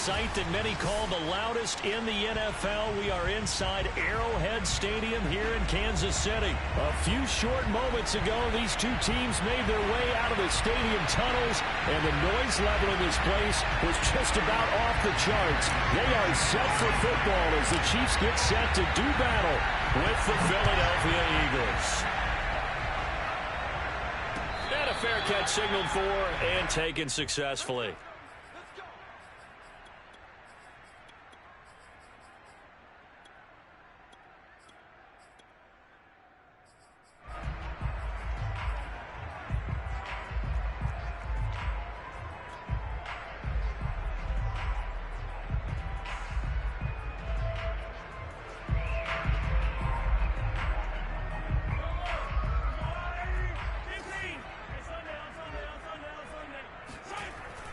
sight that many call the loudest in the NFL. We are inside Arrowhead Stadium here in Kansas City. A few short moments ago, these two teams made their way out of the stadium tunnels, and the noise level in this place was just about off the charts. They are set for football as the Chiefs get set to do battle with the Philadelphia Eagles. And a fair catch signaled for and taken successfully.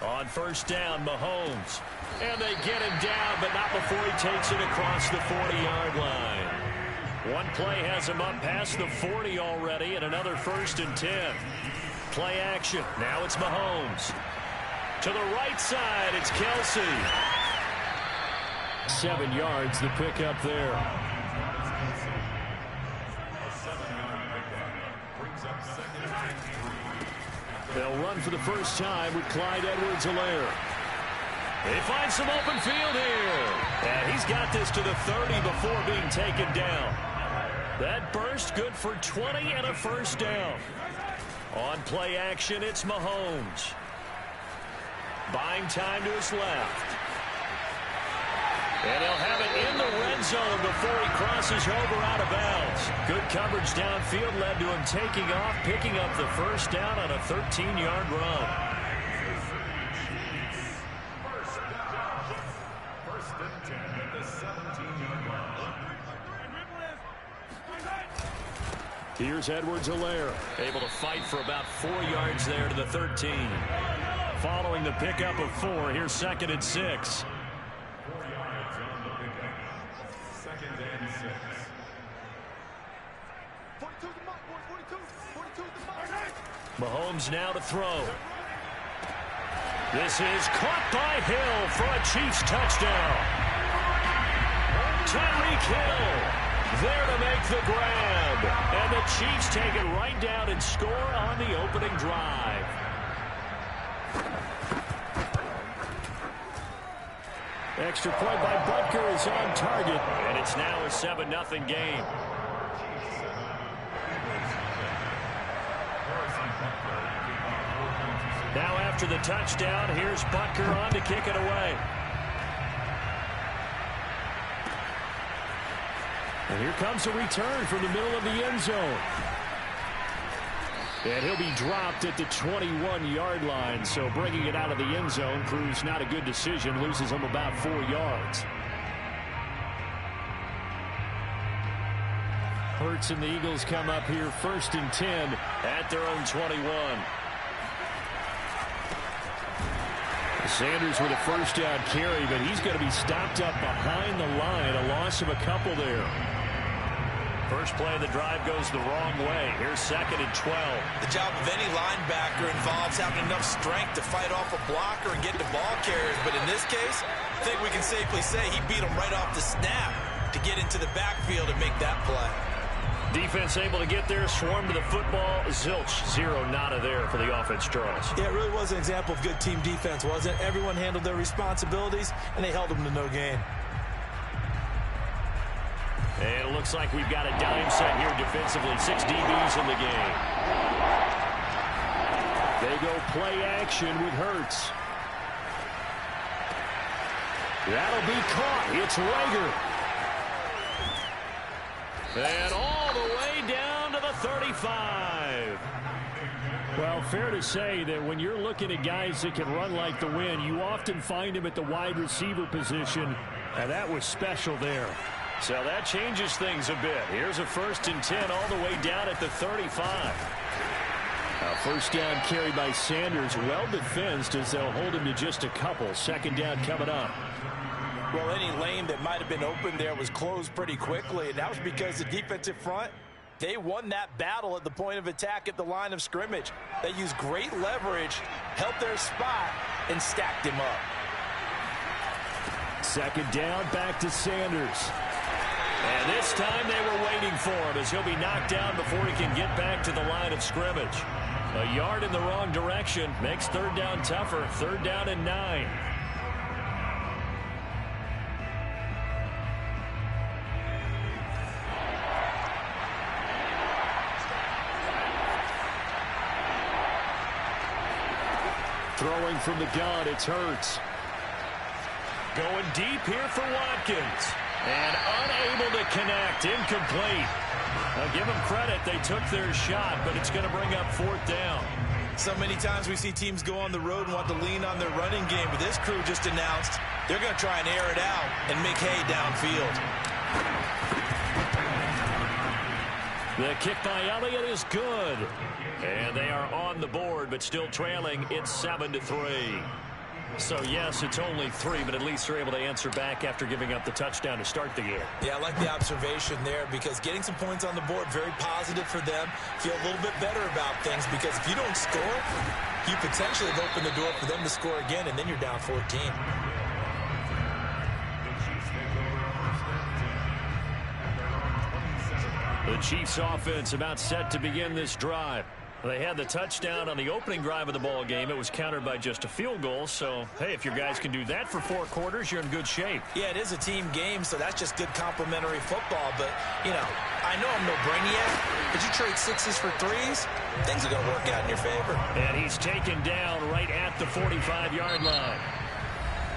On first down, Mahomes. And they get him down, but not before he takes it across the 40-yard line. One play has him up past the 40 already, and another 1st and 10. Play action. Now it's Mahomes. To the right side, it's Kelsey. 7 yards, the pickup there. They'll run for the first time with Clyde Edwards-Helaire. They find some open field here. And he's got this to the 30 before being taken down. That burst good for 20 and a first down. On play action, it's Mahomes. Buying time to his left. And he'll have it in the red zone before he crosses over out of bounds. Good coverage downfield led to him taking off, picking up the first down on a 13-yard run. First and 10 at the 17-yard line. Here's Edwards-Helaire, able to fight for about 4 yards there to the 13. Following the pickup of 4, here's 2nd and 6. Mahomes now to throw. This is caught by Hill for a Chiefs touchdown. Tyreek Hill there to make the grab. And the Chiefs take it right down and score on the opening drive. Extra point by Butker is on target. And it's now a 7-0 game. Now after the touchdown, here's Butker on to kick it away. And here comes a return from the middle of the end zone. And he'll be dropped at the 21-yard line, so bringing it out of the end zone proves not a good decision, loses him about 4 yards. Hurts and the Eagles come up here 1st and 10 at their own 21. Sanders with a first down carry, but he's going to be stopped up behind the line. A loss of a couple there. First play of the drive goes the wrong way. Here's 2nd and 12. The job of any linebacker involves having enough strength to fight off a blocker and get to ball carriers. But in this case, I think we can safely say he beat him right off the snap to get into the backfield and make that play. Defense able to get there, swarm to the football. Zilch, 0 nada there for the offense, Charles. Yeah, it really was an example of good team defense, wasn't it? Everyone handled their responsibilities, and they held them to no gain. And it looks like we've got a dime set here defensively. 6 DBs in the game. They go play action with Hurts. That'll be caught. It's Rager. And all the way down to the 35. Well, fair to say that when you're looking at guys that can run like the wind, you often find them at the wide receiver position, and that was special there. So that changes things a bit. Here's a 1st and 10 all the way down at the 35. A first down carry by Sanders, well defensed as they'll hold him to just a couple. 2nd down coming up. Well, any lane that might have been open there was closed pretty quickly, and that was because the defensive front, they won that battle at the point of attack at the line of scrimmage. They used great leverage, helped their spot, and stacked him up. Second down, back to Sanders. And this time they were waiting for him as he'll be knocked down before he can get back to the line of scrimmage. A yard in the wrong direction makes third down tougher. Third down and 9. Throwing from the gun, it's Hurts. Going deep here for Watkins. And unable to connect. Incomplete. Now give them credit. They took their shot, but it's going to bring up fourth down. So many times we see teams go on the road and want to lean on their running game, but this crew just announced they're going to try and air it out and make hay downfield. The kick by Elliott is good. And they are on the board, but still trailing. It's 7-3. So, yes, it's only 3, but at least they're able to answer back after giving up the touchdown to start the game. Yeah, I like the observation there because getting some points on the board, very positive for them. Feel a little bit better about things because if you don't score, you potentially have opened the door for them to score again, and then you're down 14. The Chiefs offense about set to begin this drive. They had the touchdown on the opening drive of the ball game. It was countered by just a field goal. So, hey, if your guys can do that for 4 quarters, you're in good shape. Yeah, it is a team game, so that's just good complimentary football. But, you know, I know I'm no brainiac, but you trade 6s for 3s, things are going to work out in your favor. And he's taken down right at the 45-yard line.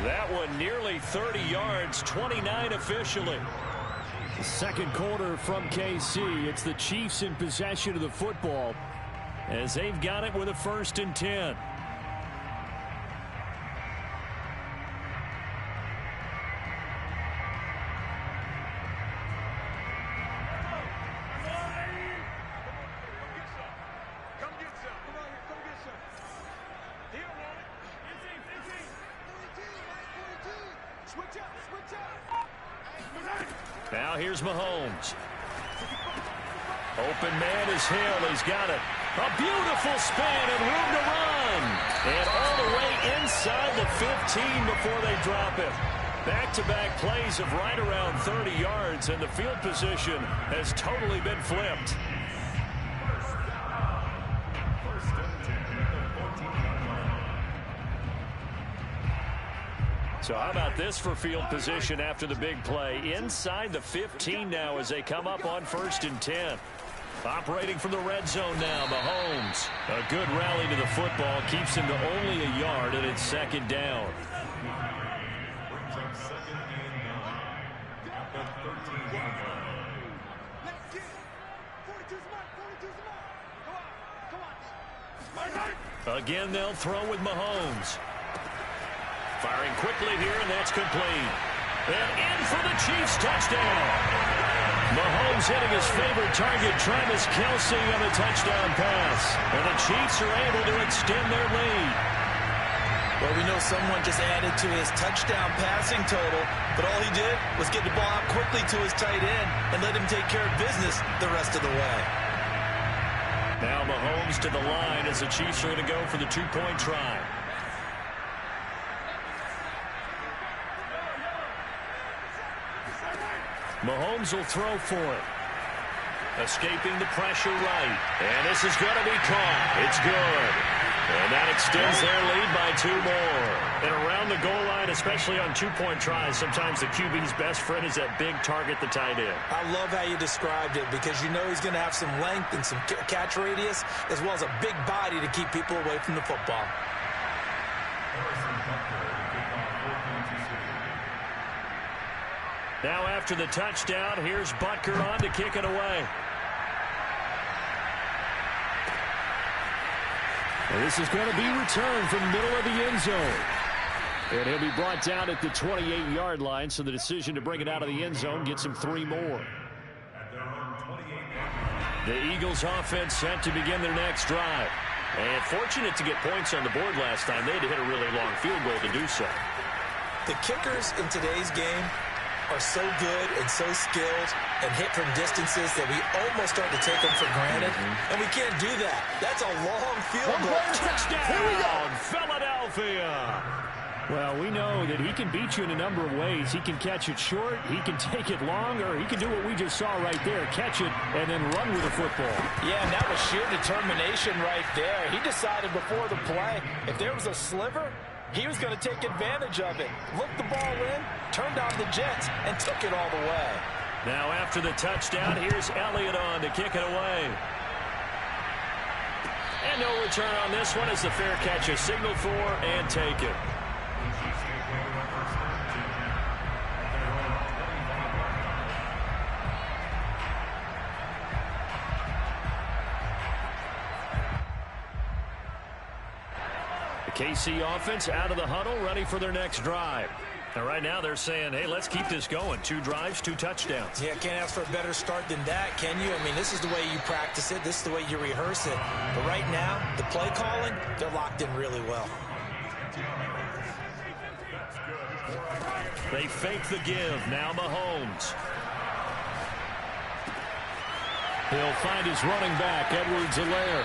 That one nearly 30 yards, 29 officially. The second quarter from KC. It's the Chiefs in possession of the football, as they've got it with a 1st and 10. Now here's Mahomes. Open man is Hill. He's got it. A beautiful spin and room to run. And all the way inside the 15 before they drop him. Back-to-back plays of right around 30 yards, and the field position has totally been flipped. So how about this for field position after the big play? Inside the 15 now as they come up on 1st and 10. Operating from the red zone now, Mahomes. A good rally to the football. Keeps him to only a yard, and it's 2nd down. Again, they'll throw with Mahomes. Firing quickly here, and that's complete. And in for the Chiefs touchdown. Mahomes hitting his favorite target, Travis Kelce, on a touchdown pass. And the Chiefs are able to extend their lead. Well, we know someone just added to his touchdown passing total, but all he did was get the ball out quickly to his tight end and let him take care of business the rest of the way. Now Mahomes to the line as the Chiefs are going to go for the 2-point try. Mahomes will throw for it. Escaping the pressure right. And this is going to be caught. It's good. And that extends their lead by 2 more. And around the goal line, especially on 2-point tries, sometimes the QB's best friend is that big target, the tight end. I love how you described it because you know he's going to have some length and some catch radius as well as a big body to keep people away from the football. Now after the touchdown, here's Butker on to kick it away. And this is going to be returned from the middle of the end zone. And he'll be brought down at the 28-yard line, so the decision to bring it out of the end zone gets him 3 more. The Eagles offense set to begin their next drive. And fortunate to get points on the board last time. They had to hit a really long field goal to do so. The kickers in today's game are so good and so skilled and hit from distances that we almost start to take them for granted, and we can't do that. That's a long field goal. Touchdown, Philadelphia. Well, we know that he can beat you in a number of ways. He can catch it short, he can take it long, or he can do what we just saw right there, catch it and then run with the football. Yeah, and that was sheer determination right there. He decided before the play, if there was a sliver, he was going to take advantage of it. Looked the ball in, turned on the Jets, and took it all the way. Now after the touchdown, here's Elliott on to kick it away. And no return on this one as the fair catch is signaled for and taken. The KC offense out of the huddle, ready for their next drive. And right now they're saying, hey, let's keep this going. 2 drives, 2 touchdowns. Yeah, can't ask for a better start than that, can you? I mean, this is the way you practice it. This is the way you rehearse it. But right now, the play calling, they're locked in really well. They fake the give. Now Mahomes. He'll find his running back, Edwards-Helaire.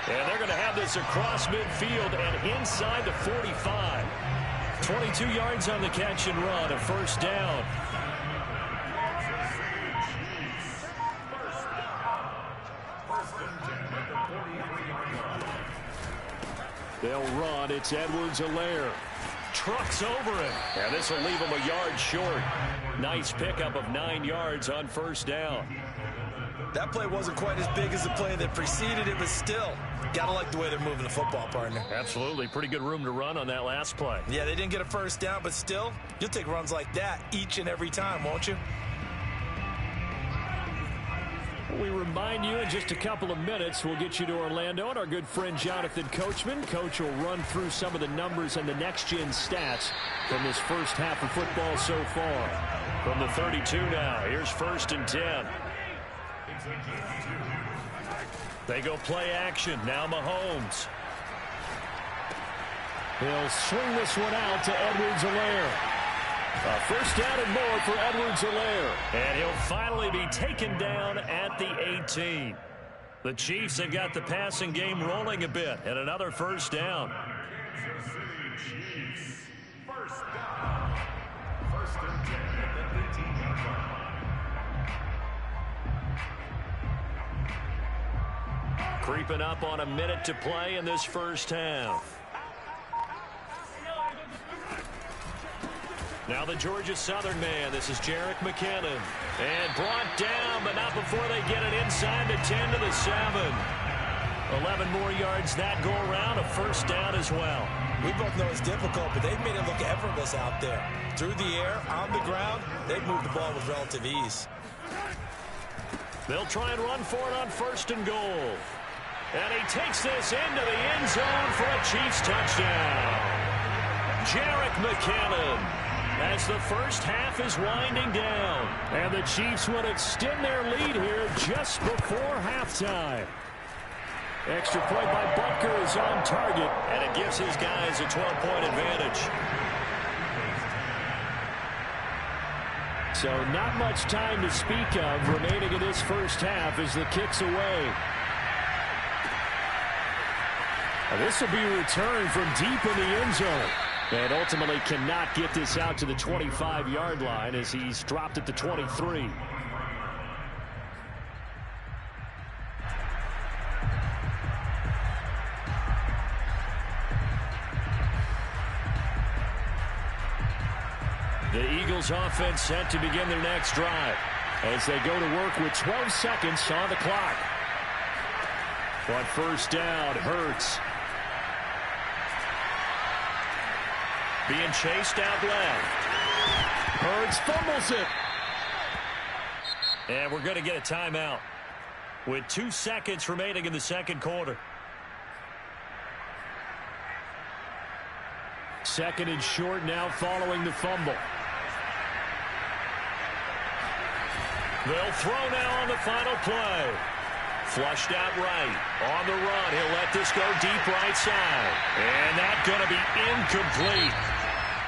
And they're going to have this across midfield and inside the 45. 22 yards on the catch and run, a first down. They'll run. It's Edwards-Helaire. Trucks over him. And this will leave him a yard short. Nice pickup of 9 yards on first down. That play wasn't quite as big as the play that preceded it, but still, gotta like the way they're moving the football, partner. Absolutely. Pretty good room to run on that last play. Yeah, they didn't get a first down, but still, you'll take runs like that each and every time, won't you? We remind you in just a couple of minutes, we'll get you to Orlando and our good friend Jonathan Coachman. Coach will run through some of the numbers and the next-gen stats from this first half of football so far. From the 32 now, here's 1st and 10. They go play action. Now Mahomes. He'll swing this one out to Edwards-Helaire. A first down and more for Edwards-Helaire. And he'll finally be taken down at the 18. The Chiefs have got the passing game rolling a bit. And another first down. Kansas City Chiefs. First down. 1st and 10 at the 18-yard line. Creeping up on a minute to play in this first half. Now the Georgia Southern man. This is Jerick McKinnon. And brought down, but not before they get it inside the 10 to the 7. 11 more yards that go around. A first down as well. We both know it's difficult, but they've made it look effortless out there. Through the air, on the ground, they've moved the ball with relative ease. They'll try and run for it on 1st and goal. And he takes this into the end zone for a Chiefs touchdown. Jerick McKinnon, as the first half is winding down. And the Chiefs will extend their lead here just before halftime. Extra point by Butker is on target, and it gives his guys a 12-point advantage. So not much time to speak of remaining in this first half as the kick's away. This will be returned from deep in the end zone. And ultimately cannot get this out to the 25-yard line as he's dropped at the 23. The Eagles offense set to begin their next drive as they go to work with 12 seconds on the clock. On first down, Hurts. Being chased out left. Hurts fumbles it. And we're going to get a timeout with 2 seconds remaining in the second quarter. 2nd and short now following the fumble. They'll throw now on the final play. Flushed out right. On the run. He'll let this go deep right side. And that's going to be incomplete.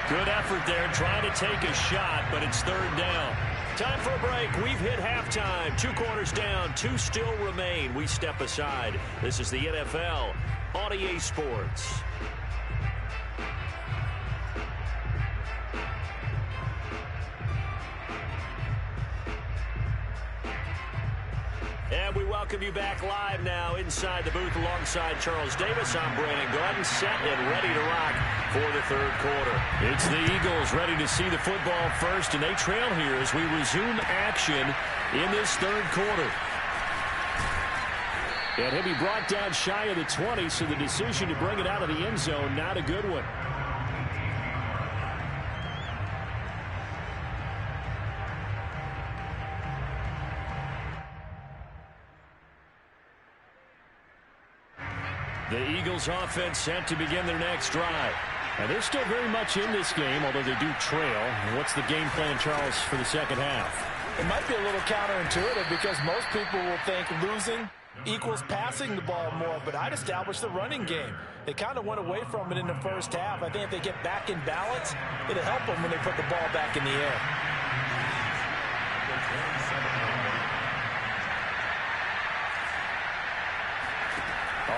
Good effort there trying to take a shot, but it's 3rd down. Time for a break. We've hit halftime. 2 quarters down. 2 still remain. We step aside. This is the NFL on EA Sports. And we welcome you back live now inside the booth alongside Charles Davis. I'm Brandon Gordon, set and ready to rock for the third quarter. It's the Eagles ready to see the football first, and they trail here as we resume action in this third quarter. And he'll be brought down shy of the 20, so the decision to bring it out of the end zone, not a good one. The Eagles offense set to begin their next drive. And they're still very much in this game, although they do trail. What's the game plan, Charles, for the second half? It might be a little counterintuitive because most people will think losing equals passing the ball more, but I'd establish the running game. They kind of went away from it in the first half. I think if they get back in balance, it'll help them when they put the ball back in the air.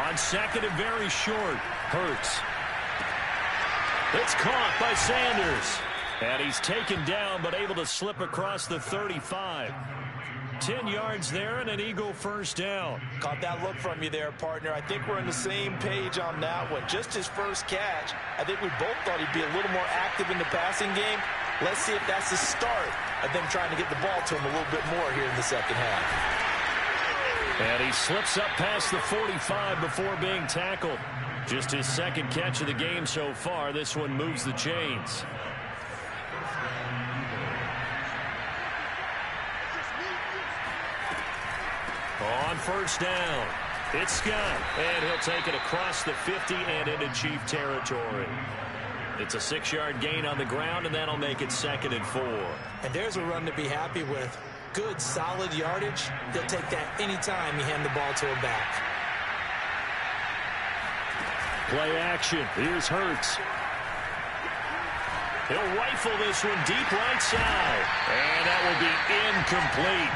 On second and very short, Hurts. It's caught by Sanders. And he's taken down, but able to slip across the 35. 10 yards there and an Eagle first down. Caught that look from you there, partner. I think we're on the same page on that one. Just his first catch. I think we both thought he'd be a little more active in the passing game. Let's see if that's the start of them trying to get the ball to him a little bit more here in the second half. And he slips up past the 45 before being tackled. Just his second catch of the game so far. This one moves the chains. On first down, it's Scott, and he'll take it across the 50 and into Chief territory. It's a 6-yard gain on the ground, and that'll make it 2nd and 4. And there's a run to be happy with. Good, solid yardage. They'll take that anytime you hand the ball to him back. Play action. Here's Hurts. He'll rifle this one deep right side, and that will be incomplete.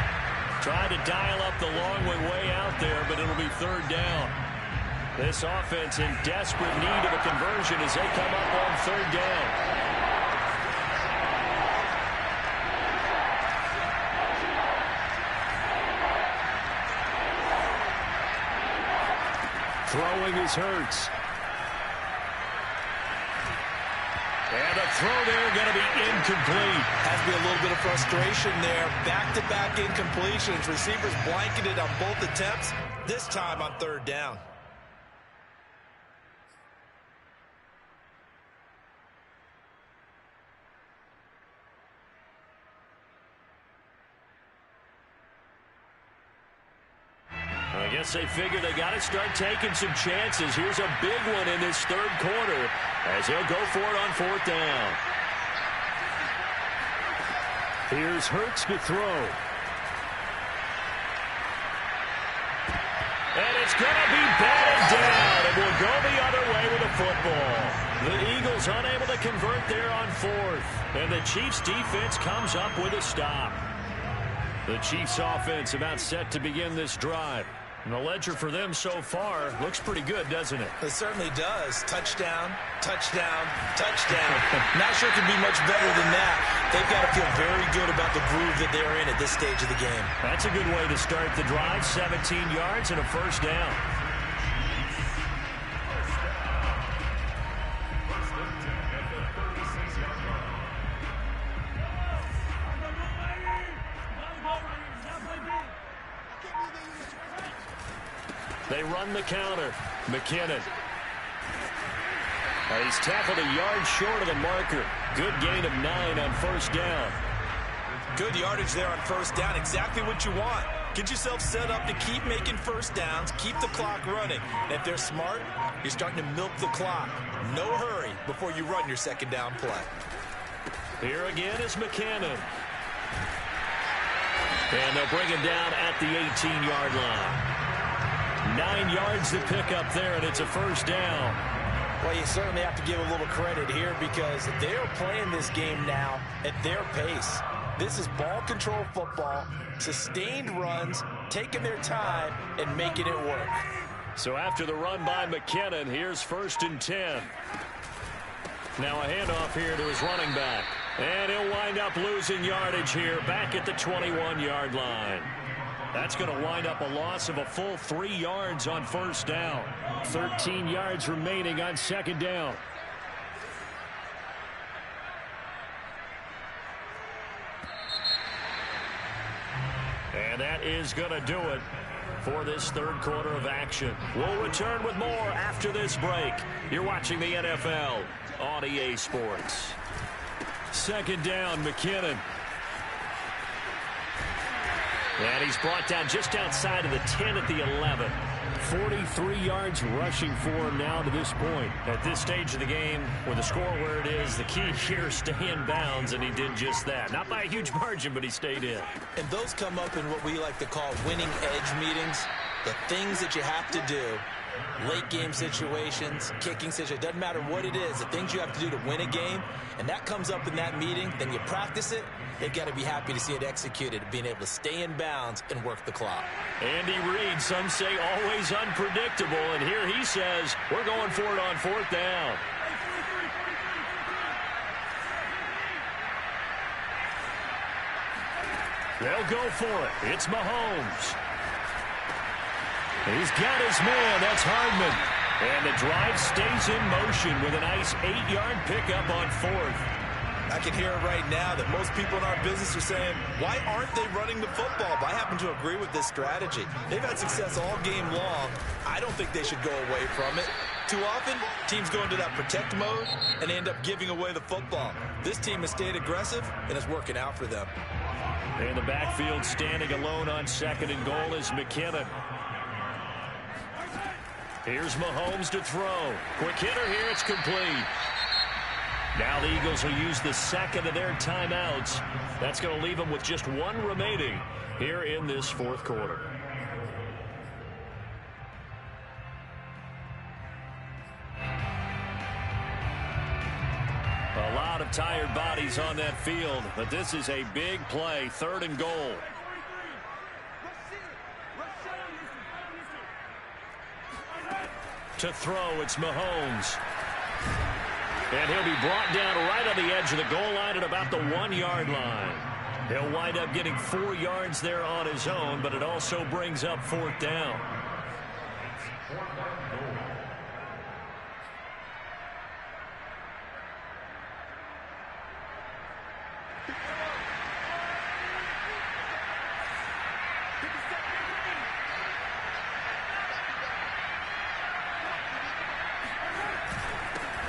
Tried to dial up the long way out there, but it'll be third down. This offense in desperate need of a conversion as they come up on third down. Throwing is Hurts. And a throw there going to be incomplete. Has to be a little bit of frustration there. Back-to-back incompletions. Receivers blanketed on both attempts, this time on third down. I guess they figure they got to start taking some chances. Here's a big one in this third quarter as they'll go for it on fourth down. Here's Hurts to throw. And it's going to be batted down, and will go the other way with the football. The Eagles unable to convert there on fourth, and the Chiefs defense comes up with a stop. The Chiefs offense about set to begin this drive. And the ledger for them so far looks pretty good, doesn't it? It certainly does. Touchdown, touchdown, touchdown. Not sure it could be much better than that. They've got to feel very good about the groove that they're in at this stage of the game. That's a good way to start the drive. 17 yards and a first down. They run the counter. McKinnon. He's tackled a yard short of the marker. Good gain of 9 on first down. Good yardage there on first down. Exactly what you want. Get yourself set up to keep making first downs. Keep the clock running. And if they're smart, you're starting to milk the clock. No hurry before you run your second down play. Here again is McKinnon. And they'll bring him down at the 18-yard line. 9 yards to pick up there, and it's a first down. Well, you certainly have to give a little credit here because they are playing this game now at their pace. This is ball control football, sustained runs, taking their time, and making it work. So after the run by McKinnon, here's 1st and 10. Now a handoff here to his running back. And he'll wind up losing yardage here back at the 21-yard line. That's going to wind up a loss of a full 3 yards on first down. 13 yards remaining on second down. And that is going to do it for this third quarter of action. We'll return with more after this break. You're watching the NFL on EA Sports. Second down, McKinnon. And he's brought down just outside of the 10 at the 11. 43 yards rushing for him now to this point. At this stage of the game, with the score where it is, the key here is stay in bounds, and he did just that. Not by a huge margin, but he stayed in. And those come up in what we like to call winning edge meetings. The things that you have to do, late game situations, kicking situations, doesn't matter what it is, the things you have to do to win a game, and that comes up in that meeting, then you practice it. They've got to be happy to see it executed, being able to stay in bounds and work the clock. Andy Reid, some say always unpredictable, and here he says, we're going for it on fourth down. They'll go for it. It's Mahomes. He's got his man. That's Hardman. And the drive stays in motion with a nice 8-yard pickup on fourth. I can hear it right now that most people in our business are saying, why aren't they running the football? But I happen to agree with this strategy. They've had success all game long. I don't think they should go away from it. Too often, teams go into that protect mode and they end up giving away the football. This team has stayed aggressive, and it's working out for them. In the backfield, standing alone on second and goal is McKinnon. Here's Mahomes to throw. Quick hitter here, it's complete. Now the Eagles will use the second of their timeouts. That's going to leave them with just one remaining here in this fourth quarter. A lot of tired bodies on that field, but this is a big play, third and goal. To throw, it's Mahomes. And he'll be brought down right on the edge of the goal line at about the 1-yard line. He'll wind up getting 4 yards there on his own, but it also brings up fourth down.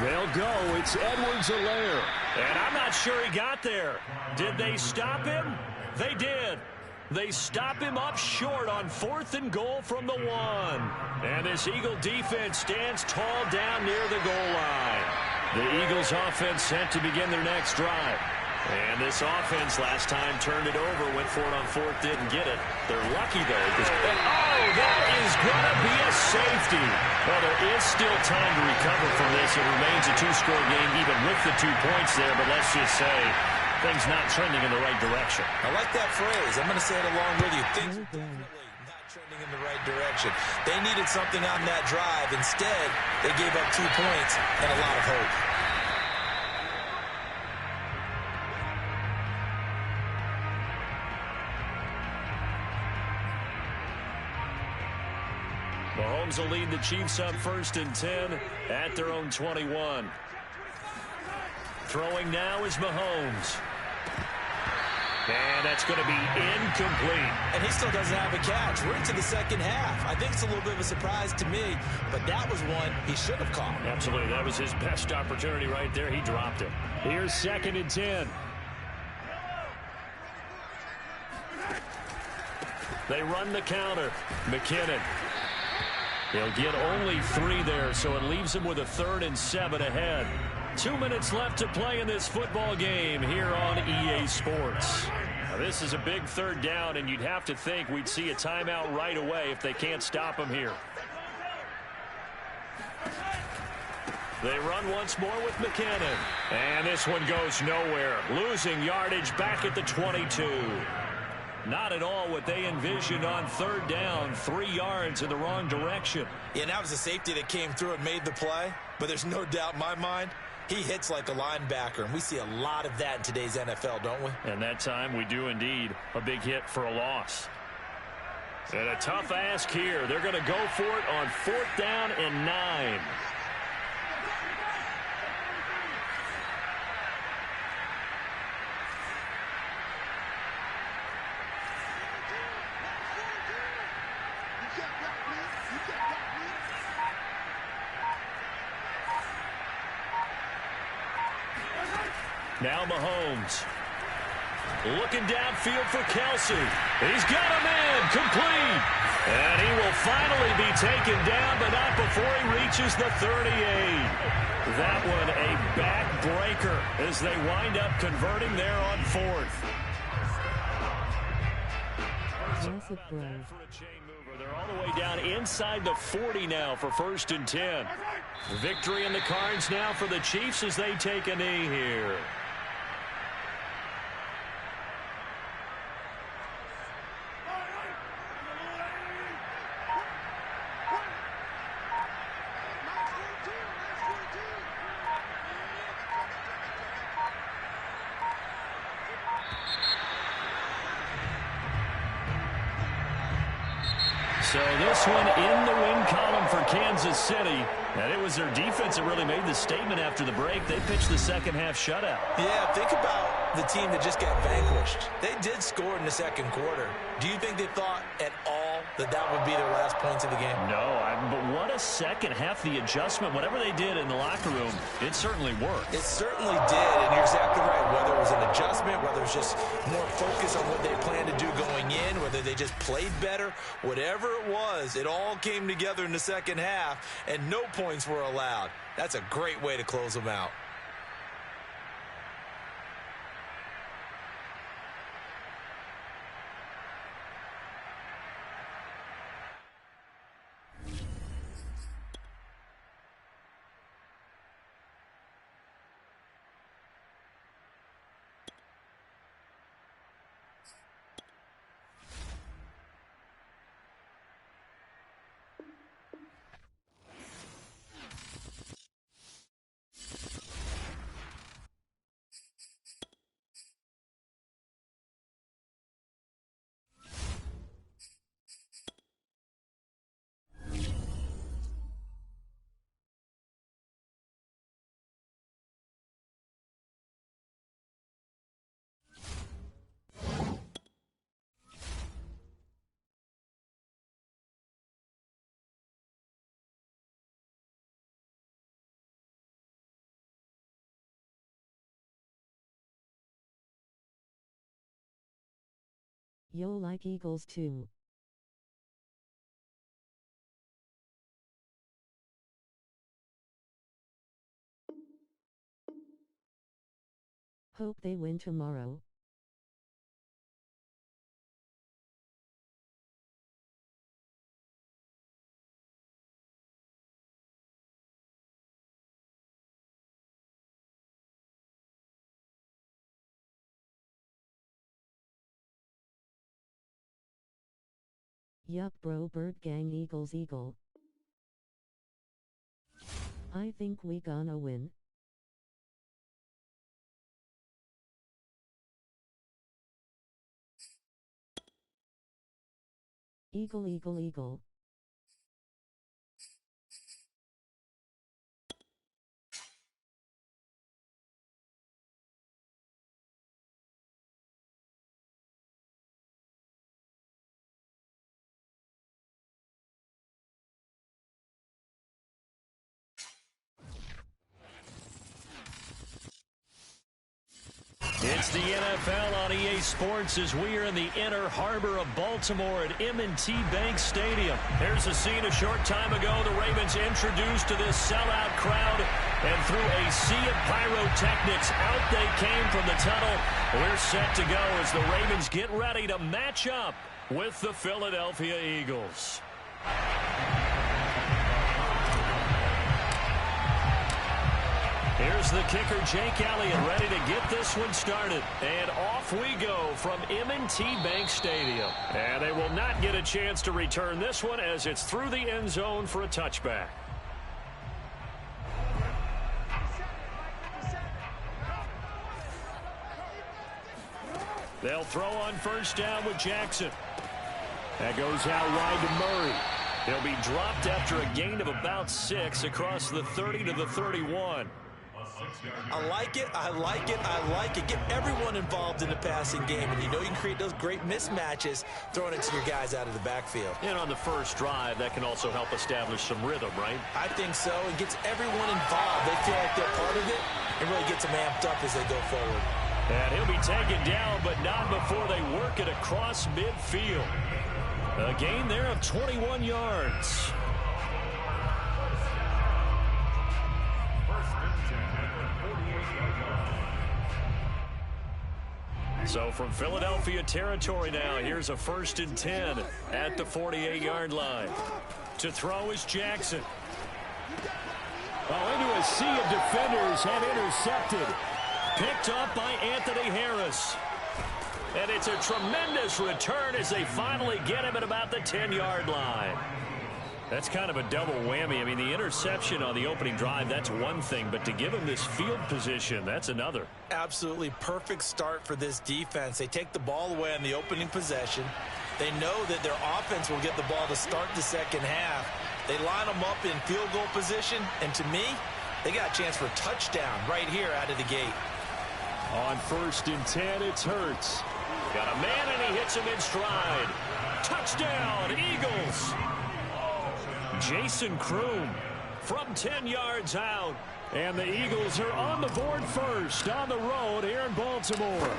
They'll go. It's Edwards-Helaire. And I'm not sure he got there. Did they stop him? They did. They stop him up short on fourth and goal from the 1. And this Eagle defense stands tall down near the goal line. The Eagles offense set to begin their next drive. And this offense last time turned it over, went for it on fourth, didn't get it. They're lucky, though. That is going to be a safety. Well, there is still time to recover from this. It remains a 2-score game, even with the 2 points there. But let's just say things not trending in the right direction. I like that phrase. I'm going to say it along with you. Things definitely not trending in the right direction. They needed something on that drive. Instead, they gave up 2 points and a lot of hope. Mahomes will lead the Chiefs up first and 10 at their own 21. Throwing now is Mahomes. And that's going to be incomplete. And he still doesn't have a catch. We're into the second half. I think it's a little bit of a surprise to me, but that was one he should have caught. Absolutely. That was his best opportunity right there. He dropped it. Here's second and 10. They run the counter. McKinnon. He'll get only 3 there, so it leaves him with a 3rd and 7 ahead. 2 minutes left to play in this football game here on EA Sports. Now, this is a big third down, and you'd have to think we'd see a timeout right away if they can't stop him here. They run once more with McKinnon. And this one goes nowhere. Losing yardage back at the 22. Not at all what they envisioned on third down. 3 yards in the wrong direction. Yeah, that was a safety that came through and made the play. But there's no doubt in my mind, he hits like a linebacker. And we see a lot of that in today's NFL, don't we? And that time we do indeed. A big hit for a loss. And a tough ask here. They're going to go for it on 4th down and 9. Now Mahomes. Looking downfield for Kelsey. He's got him in. Complete. And he will finally be taken down, but not before he reaches the 38. That one a backbreaker as they wind up converting there on 4th. Massive throw. For a chain mover. They're all the way down inside the 40 now for 1st and 10. Victory in the cards now for the Chiefs as they take a knee here. So this one in the win column for Kansas City. And it was their defense that really made the statement after the break. They pitched the second-half shutout. Yeah, think about the team that just got vanquished. They did score in the second quarter. Do you think they thought at all that that would be their last points of the game? No, but what a second half. The adjustment, whatever they did in the locker room, it certainly worked. It certainly did, and you're exactly right. Whether it was an adjustment, whether it was just more focus on what they planned to do going in, whether they just played better, whatever it was, it all came together in the second half, and no points were allowed. That's a great way to close them out. Yo, like Eagles too. Hope they win tomorrow. Yup bro, Bird Gang, Eagles Eagle. I think we gonna win. Eagle Eagle Eagle. It's the NFL on EA Sports as we are in the inner harbor of Baltimore at M&T Bank Stadium. Here's a scene a short time ago. The Ravens introduced to this sellout crowd, and through a sea of pyrotechnics, out they came from the tunnel. We're set to go as the Ravens get ready to match up with the Philadelphia Eagles. Here's the kicker, Jake Elliott, ready to get this one started. And off we go from M&T Bank Stadium. And they will not get a chance to return this one as it's through the end zone for a touchback. They'll throw on first down with Jackson. That goes out wide to Murray. He'll be dropped after a gain of about 6 across the 30 to the 31. I like it, I like it, I like it. Get everyone involved in the passing game, and you know you can create those great mismatches throwing it to your guys out of the backfield. And on the first drive, that can also help establish some rhythm, right? I think so. It gets everyone involved. They feel like they're part of it, and really gets them amped up as they go forward. And he'll be taken down, but not before they work it across midfield. A gain there of 21 yards. So from Philadelphia territory now, here's a 1st and 10 at the 48-yard line. To throw is Jackson. Oh, into a sea of defenders and intercepted. Picked up by Anthony Harris. And it's a tremendous return as they finally get him at about the 10-yard line. That's kind of a double whammy. I mean, the interception on the opening drive, that's one thing, but to give him this field position, that's another. Absolutely perfect start for this defense. They take the ball away on the opening possession. They know that their offense will get the ball to start the second half. They line them up in field goal position, and to me, they got a chance for a touchdown right here out of the gate. On 1st and 10, it's Hurts. Got a man, and he hits him in stride. Touchdown, Eagles. Jason Kroom from 10 yards out. And the Eagles are on the board first on the road here in Baltimore.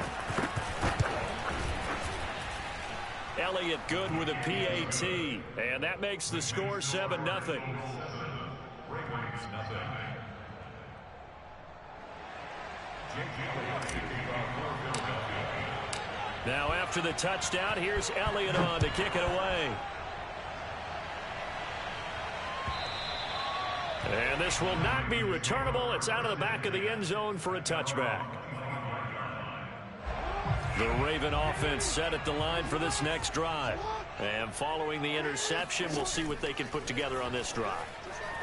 Elliott good with a PAT. And that makes the score 7-0. Now after the touchdown, here's Elliott on to kick it away. And this will not be returnable. It's out of the back of the end zone for a touchback. The Raven offense set at the line for this next drive. And following the interception, we'll see what they can put together on this drive.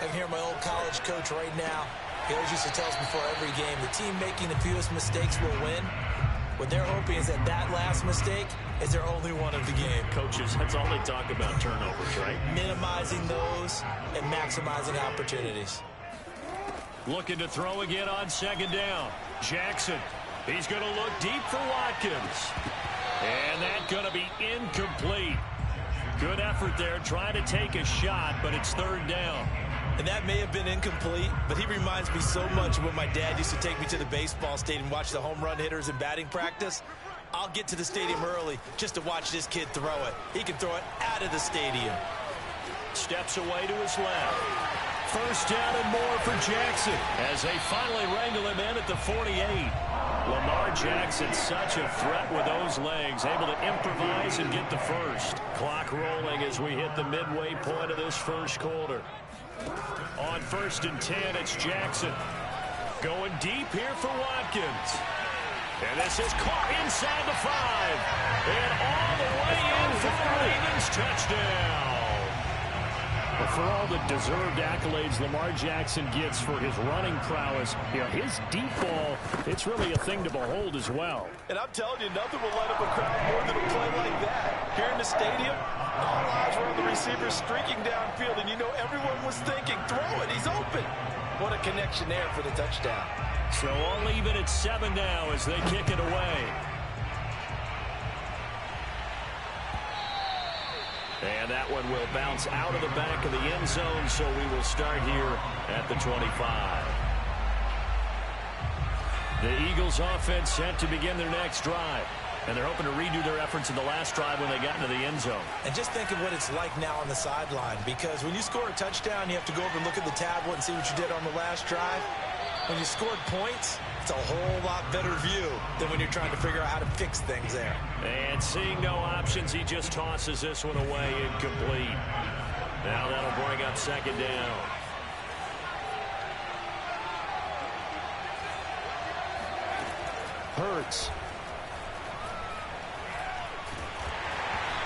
I can hear my old college coach right now. He always used to tell us before every game, the team making the fewest mistakes will win. What they're hoping is that that last mistake is their only one of the game. Coaches, that's all they talk about, turnovers, right? Minimizing those and maximizing opportunities. Looking to throw again on 2nd down. Jackson, he's going to look deep for Watkins. And that's going to be incomplete. Good effort there, trying to take a shot, but it's 3rd down. And that may have been incomplete, but he reminds me so much of when my dad used to take me to the baseball stadium and watch the home run hitters in batting practice. I'll get to the stadium early just to watch this kid throw it. He can throw it out of the stadium. Steps away to his left. 1st down and more for Jackson as they finally wrangle him in at the 48. Lamar Jackson, such a threat with those legs, able to improvise and get the first. Clock rolling as we hit the midway point of this first quarter. On 1st and 10, it's Jackson. Going deep here for Watkins. And this is caught inside the 5. And all the way in for the Ravens touchdown. But for all the deserved accolades Lamar Jackson gets for his running prowess, you know, his deep ball, it's really a thing to behold as well. And I'm telling you, nothing will light up a crowd more than a play like that. Here in the stadium, all eyes were on the receiver streaking downfield, and you know everyone was thinking, throw it, he's open. What a connection there for the touchdown. So all even at 7 now as they kick it away. And that one will bounce out of the back of the end zone, so we will start here at the 25. The Eagles offense set to begin their next drive. And they're hoping to redo their efforts in the last drive when they got into the end zone. And just think of what it's like now on the sideline, because when you score a touchdown, you have to go over and look at the tablet and see what you did on the last drive. When you scored points, it's a whole lot better view than when you're trying to figure out how to fix things there. And seeing no options, he just tosses this one away incomplete. Now that'll bring up 2nd down. Hurts.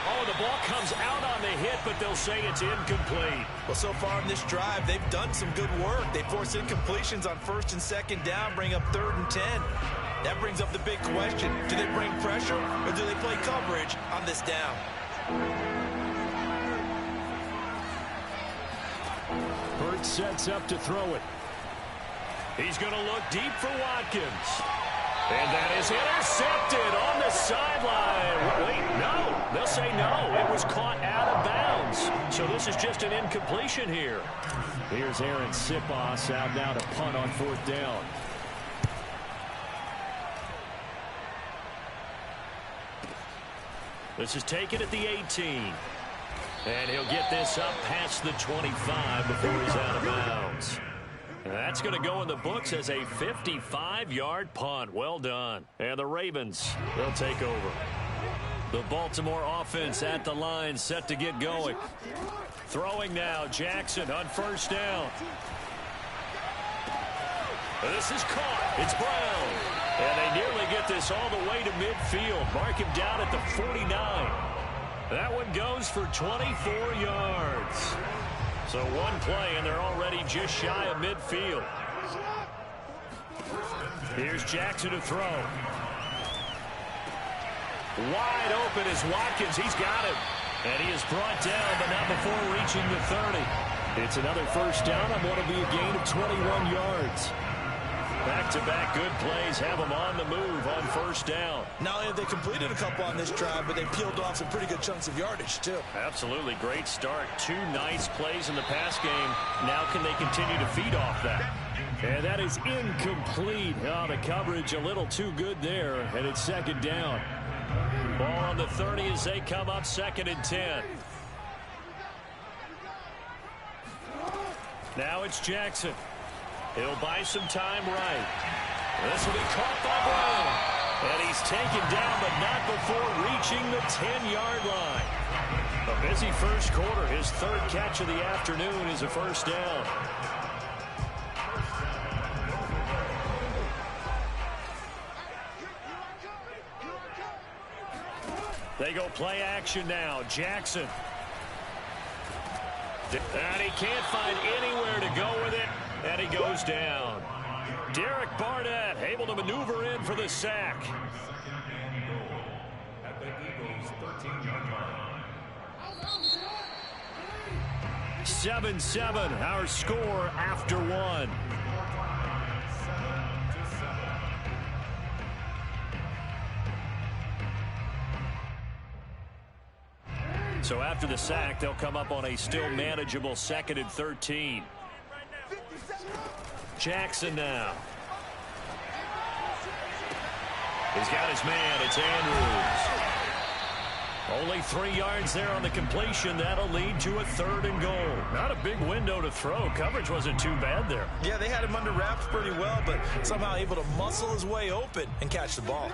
Oh, the ball comes out on the hit, but they'll say it's incomplete. Well, so far in this drive, they've done some good work. They force incompletions on 1st and 2nd down, bring up 3rd and 10. That brings up the big question. Do they bring pressure or do they play coverage on this down? Hurts sets up to throw it. He's going to look deep for Watkins. And that is intercepted on the sideline. Wait, no. They'll say no. It was caught out of bounds. So this is just an incompletion here. Here's Aaron Sipos out now to punt on 4th down. This is taken at the 18. And he'll get this up past the 25 before he's out of bounds. And that's going to go in the books as a 55-yard punt. Well done. And the Ravens, they'll take over. The Baltimore offense at the line, set to get going. Throwing now, Jackson on 1st down. This is caught. It's Brown. And they nearly get this all the way to midfield. Mark him down at the 49. That one goes for 24 yards. So one play, and they're already just shy of midfield. Here's Jackson to throw. Wide open is Watkins. He's got him. And he is brought down, but not before reaching the 30. It's another 1st down on what will be a gain of 21 yards. Back-to-back good plays have them on the move on 1st down. Not only have they completed a couple on this drive, but they peeled off some pretty good chunks of yardage, too. Absolutely great start. 2 nice plays in the pass game. Now can they continue to feed off that? And that is incomplete. Oh, the coverage a little too good there, and it's 2nd down. Ball on the 30 as they come up 2nd and 10. Now it's Jackson. He'll buy some time right. This will be caught by Brown. And he's taken down, but not before reaching the 10-yard line. A busy first quarter. His 3rd catch of the afternoon is a 1st down. They go play action now. Jackson. And he can't find anywhere to go with it. And he goes down. Derek Barnett able to maneuver in for the sack. At the Eagles' 13-yard line. 7-7, our score after 1. So after the sack, they'll come up on a still manageable 2nd and 13. Jackson now. He's got his man. It's Andrews. Only 3 yards there on the completion. That'll lead to a 3rd and goal. Not a big window to throw. Coverage wasn't too bad there. Yeah, they had him under wraps pretty well, but somehow able to muscle his way open and catch the ball.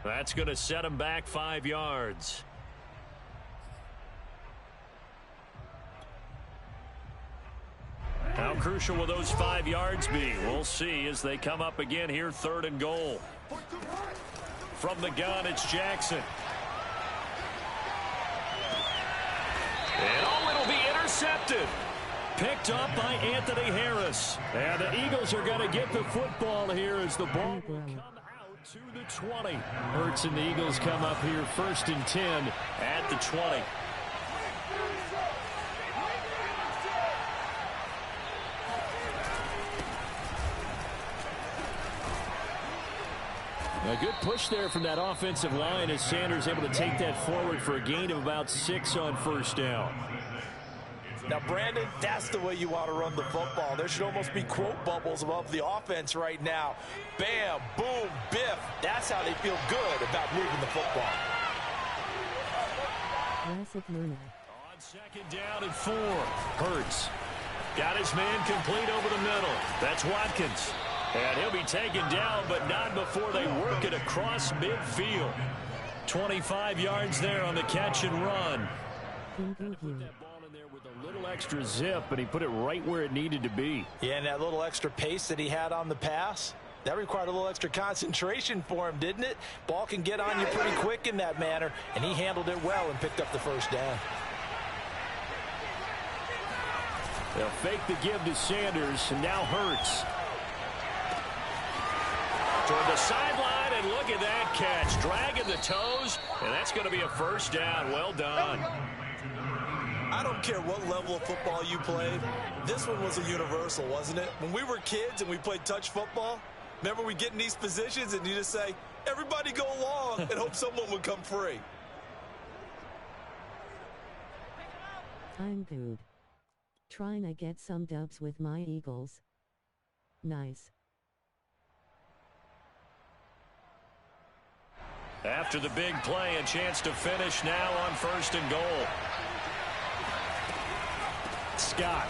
That's going to set him back 5 yards. How crucial will those 5 yards be? We'll see as they come up again here, 3rd and goal. From the gun, it's Jackson. And it'll be intercepted. Picked up by Anthony Harris. And the Eagles are going to get the football here as the ball will come out to the 20. Hurts and the Eagles come up here 1st and 10 at the 20. A good push there from that offensive line as Sanders able to take that forward for a gain of about 6 on 1st down. Now, Brandon, that's the way you want to run the football. There should almost be quote bubbles above the offense right now. Bam, boom, biff. That's how they feel good about moving the football. On 2nd down and 4. Hurts. Got his man complete over the middle. That's Watkins. And he'll be taken down, but not before they work it across midfield. 25 yards there on the catch and run. Put that ball in there with a little extra zip, but he put it right where it needed to be. Yeah, and that little extra pace that he had on the pass, That required a little extra concentration for him, didn't it? Ball can get on you pretty quick in that manner, and he handled it well and picked up the first down. They'll fake the give to Sanders, and now Hurts. Toward the sideline, and look at that catch. Dragging the toes, and that's going to be a first down. Well done. I don't care what level of football you played. This one was a universal, wasn't it? When we were kids and we played touch football, remember we get in these positions and you just say, everybody go along, and hope someone would come free. I'm good. Trying to get some dubs with my Eagles. Nice. After the big play, a chance to finish now on 1st and goal. Scott.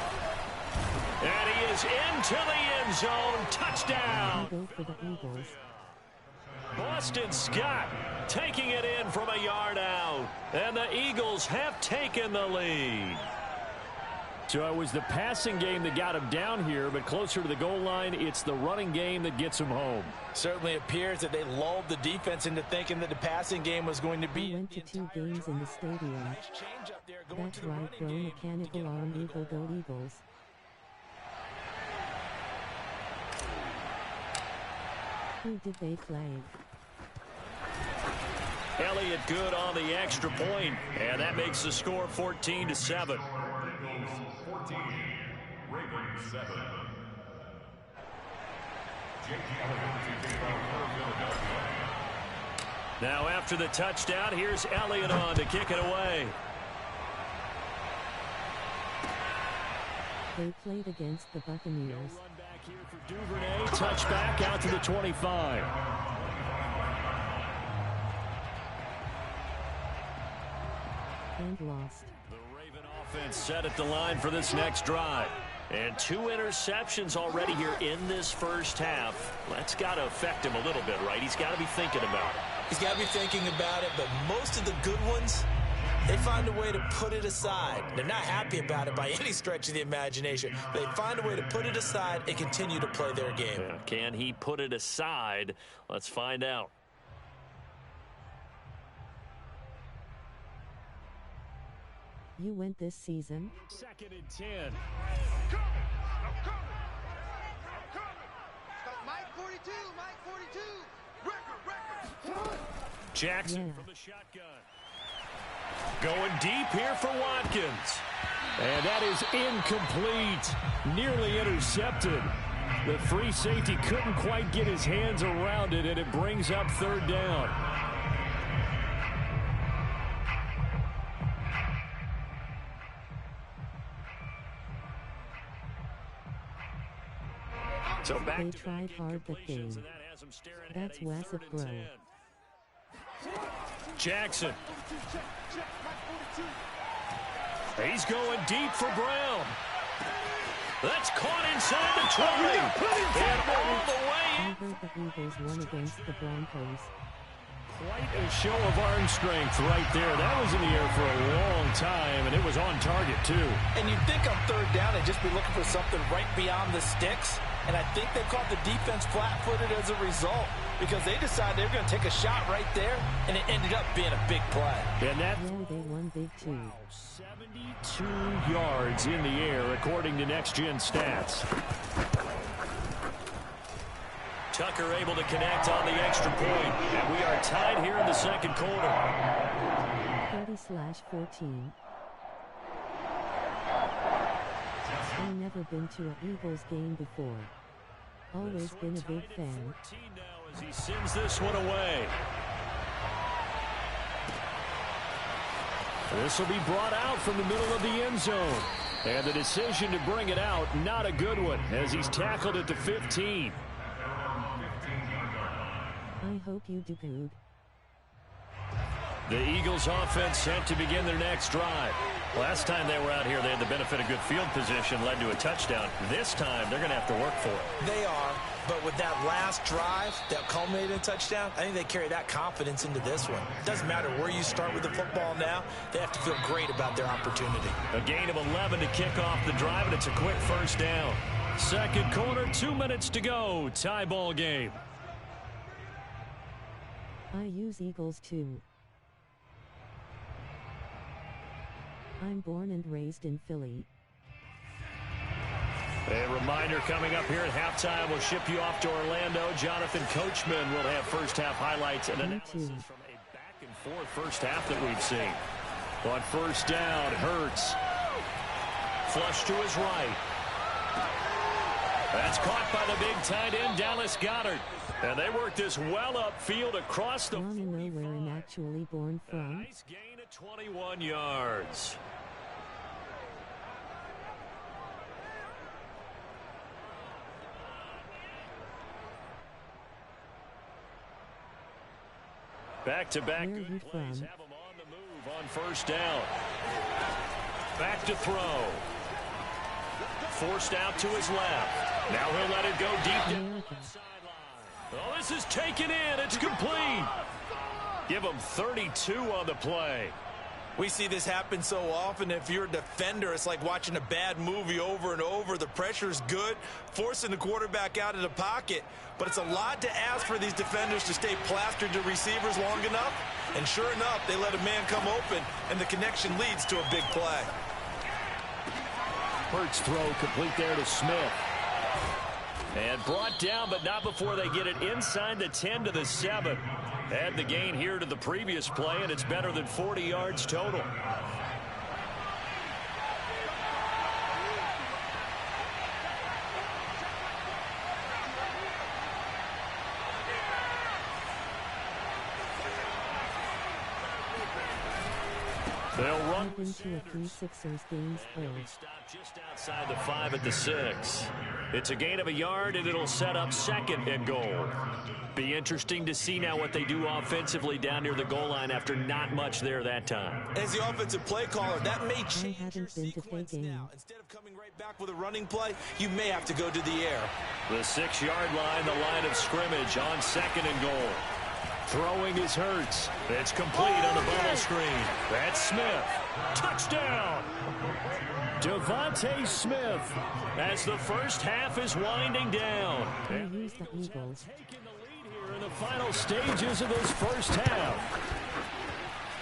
And he is into the end zone. Touchdown. Go for the Eagles. Boston Scott taking it in from a yard out. And the Eagles have taken the lead. So it was the passing game that got him down here, but closer to the goal line, it's the running game that gets him home. Certainly appears that they lulled the defense into thinking that the passing game was going to be. I went to 2 games in the stadium. That's right, bro. Mechanical arm Eagle, go Eagles. Who did they flag? Elliott good on the extra point, and that makes the score 14-7. 14, Ravens 7. Now after the touchdown, here's Elliott on to kick it away. They played against the Buccaneers. Run back here for Duvernay. Touchback out to the 25. And lost. Offense set at the line for this next drive. And 2 interceptions already here in this first half. That's got to affect him a little bit, right? He's got to be thinking about it. He's got to be thinking about it, but most of the good ones, they find a way to put it aside. They're not happy about it by any stretch of the imagination. They find a way to put it aside and continue to play their game. Yeah, can he put it aside? Let's find out. You went this season? 2nd and 10. Mike 42, Mike 42. Record. Jackson from the shotgun. Going deep here for Watkins. And that is incomplete. Nearly intercepted. The free safety couldn't quite get his hands around it, and it brings up 3rd down. So back They to tried hard but game. That's Wassip, bro. Jackson. He's going deep for Brown. That's caught inside the 20. And all the way. I heard the Eagles won against the Broncos. Quite a show of arm strength right there. That was in the air for a long time, and it was on target, too. And you'd think on 3rd down they'd just be looking for something right beyond the sticks. And I think they caught the defense flat-footed as a result because they decided they were going to take a shot right there, and it ended up being a big play. And that Yeah, they won big too. 72 yards in the air, according to Next Gen Stats. Tucker able to connect on the extra point, and we are tied here in the 2nd quarter. 30/14. I've never been to an Eagles game before. Always been a big fan. Now as he sends this one away. This will be brought out from the middle of the end zone. And the decision to bring it out, not a good one, as he's tackled at the 15. I hope you do good. The Eagles offense set to begin their next drive. Last time they were out here, they had the benefit of good field position, led to a touchdown. This time, they're going to have to work for it. They are, but with that last drive that culminated in a touchdown, I think they carry that confidence into this one. It doesn't matter where you start with the football now. They have to feel great about their opportunity. A gain of 11 to kick off the drive, and it's a quick first down. Second quarter, 2 minutes to go. Tie ball game. I use Eagles too. I'm born and raised in Philly. A reminder coming up here at halftime. We'll ship you off to Orlando. Jonathan Coachman will have first half highlights and analysis from a back-and-forth first half that we've seen. On first down, Hurts. Flush to his right. That's caught by the big tight end, Dallas Goedert. And they work this well upfield across the 45. Wanna know where I'm actually born from? Nice gain of 21 yards. Back-to-back good plays have him on the move on first down. Back to throw. Forced out to his left. Now he'll let it go deep down the sideline. Oh, this is taken in. It's complete. Give him 32 on the play. We see this happen so often. If you're a defender, it's like watching a bad movie over and over. The pressure's good, forcing the quarterback out of the pocket. But it's a lot to ask for these defenders to stay plastered to receivers long enough. And sure enough, they let a man come open, and the connection leads to a big play. Hurts throw complete there to Smith. And brought down, but not before they get it inside the 10 to the 7. Add the gain here to the previous play, and it's better than 40 yards total. They'll run Into a few Sixers games closed. Stop just outside the 5 at the 6. It's a gain of a yard, and it'll set up second and goal. Be interesting to see now what they do offensively down near the goal line after not much there that time. As the offensive play caller, that may change your haven't been to sequence play game. now. Instead of coming right back with a running play, you may have to go to the air. The 6-yard line, the line of scrimmage on second and goal. Throwing is Hurts. It's complete on the bubble screen. That's Smith. Touchdown! Devontae Smith as the first half is winding down. I use the Eagles. Taking the lead here in the final stages of this first half.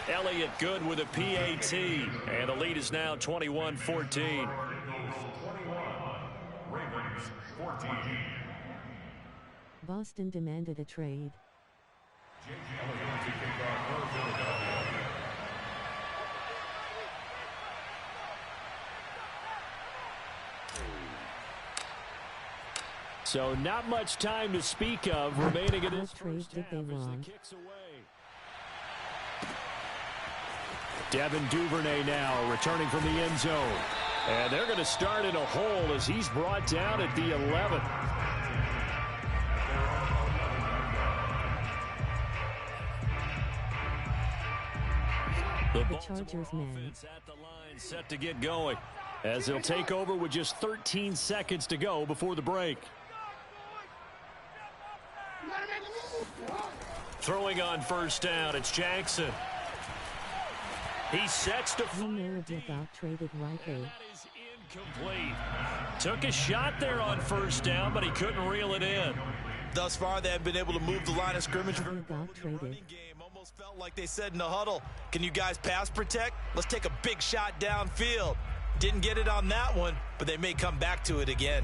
Elliott good with a PAT, and the lead is now 21-14. Bengals 21, Ravens 14. Boston demanded a trade. So not much time to speak of remaining in this What first trade half did as they the want? kicks away. Devin Duvernay now returning from the end zone. And they're going to start in a hole as he's brought down at the 11. The Chargers men. At the line, set to get going as they'll take over with just 13 seconds to go before the break. Throwing on first down, it's Jackson. He sets to You know if you got traded right and there. that is incomplete. Took a shot there on first down, but he couldn't reel it in. Thus far, they have been able to move the line of scrimmage You got traded. running game. Almost felt like they said in the huddle, can you guys pass protect? Let's take a big shot downfield. Didn't get it on that one, but they may come back to it again.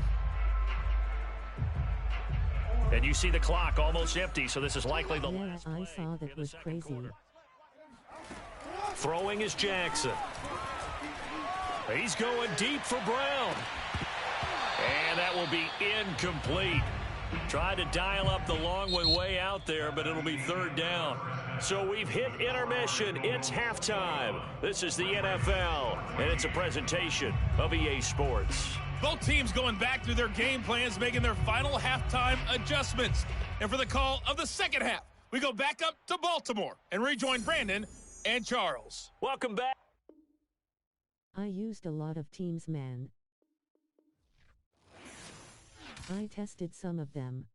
And you see the clock almost empty, so this is likely the Yeah, last play I saw that in the was second crazy. quarter. Throwing is Jackson. He's going deep for Brown. And that will be incomplete. Tried to dial up the long one way out there, but it'll be third down. So we've hit intermission. It's halftime. This is the NFL, and it's a presentation of EA Sports. Both teams going back through their game plans, making their final halftime adjustments. And for the call of the second half, we go back up to Baltimore and rejoin Brandon and Charles. Welcome back. I used a lot of teams, man. I tested some of them.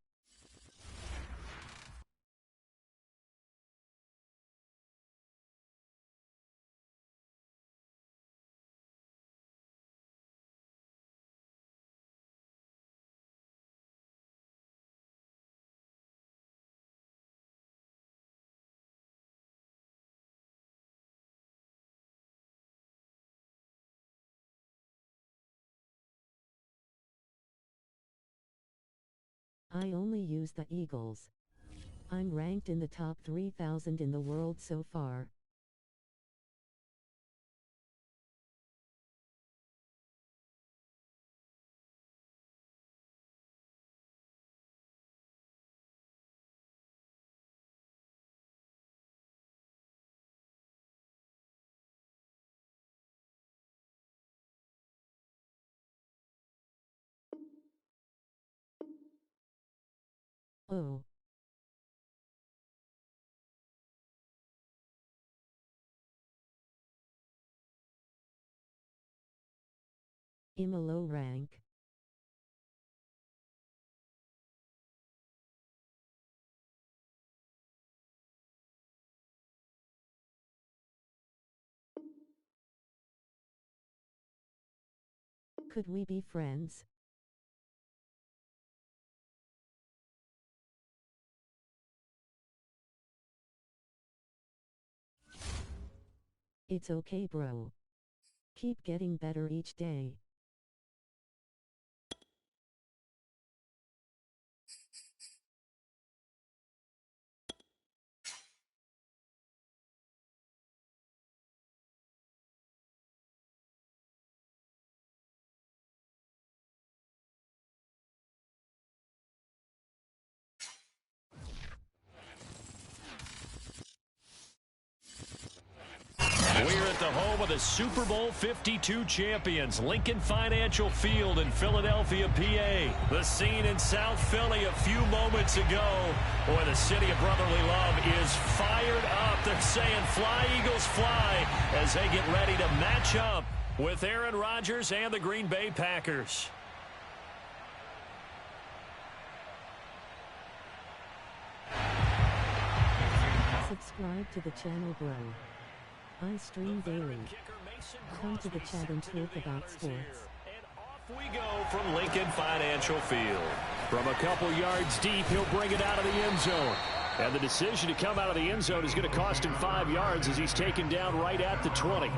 I only use the Eagles. I'm ranked in the top 3,000 in the world so far. Oh. I'm a low rank. Could we be friends? It's okay, bro. Keep getting better each day. We're at the home of the Super Bowl 52 champions, Lincoln Financial Field in Philadelphia, PA. The scene in South Philly a few moments ago. Boy, the city of brotherly love is fired up. They're saying, "Fly, Eagles, fly," as they get ready to match up with Aaron Rodgers and the Green Bay Packers. Subscribe to the channel, bro. I stream daily. Come to the chat and talk about sports. And off we go from Lincoln Financial Field. From a couple yards deep, he'll bring it out of the end zone. And the decision to come out of the end zone is going to cost him 5 yards as he's taken down right at the 20.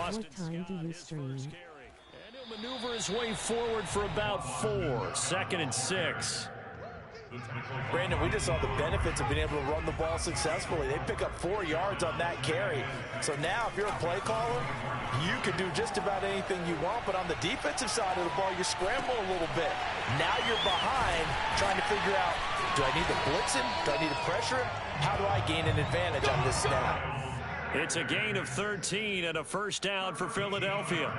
What time do you stream? And he'll maneuver his way forward for about 4. 2nd and 6. Brandon, we just saw the benefits of being able to run the ball successfully. They pick up 4 yards on that carry. So now if you're a play caller, you can do just about anything you want. But on the defensive side of the ball, you scramble a little bit. Now you're behind trying to figure out, do I need to blitz him? Do I need to pressure him? How do I gain an advantage on this snap? It's a gain of 13 and a first down for Philadelphia.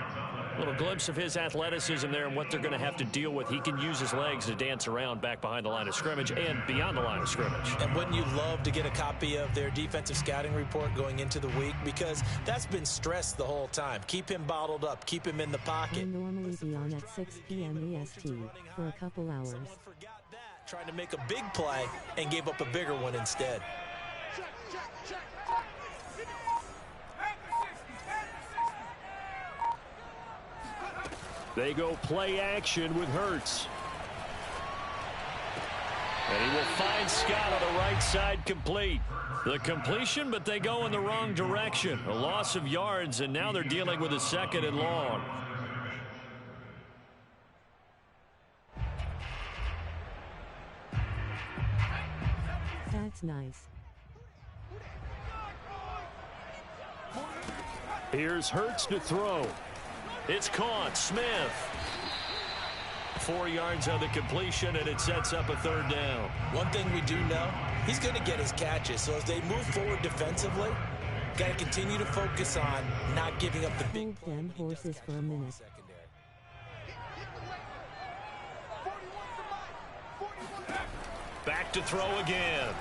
A little glimpse of his athleticism there and what they're going to have to deal with. He can use his legs to dance around back behind the line of scrimmage and beyond the line of scrimmage. And wouldn't you love to get a copy of their defensive scouting report going into the week? Because that's been stressed the whole time. Keep him bottled up. Keep him in the I pocket. normally be on at 6 p.m. EST for a couple hours. Someone forgot that, trying to make a big play and gave up a bigger one instead. They go play action with Hurts. And he will find Scott on the right side complete. The completion, but they go in the wrong direction. A loss of yards, and now they're dealing with a 2nd and long. That's nice. Here's Hurts to throw. It's caught. Smith. 4 yards on the completion, and it sets up a 3rd down. One thing we do know, he's going to get his catches. So as they move forward defensively, got to continue to focus on not giving up the big play. Hold them horses for a minute. Back to throw again.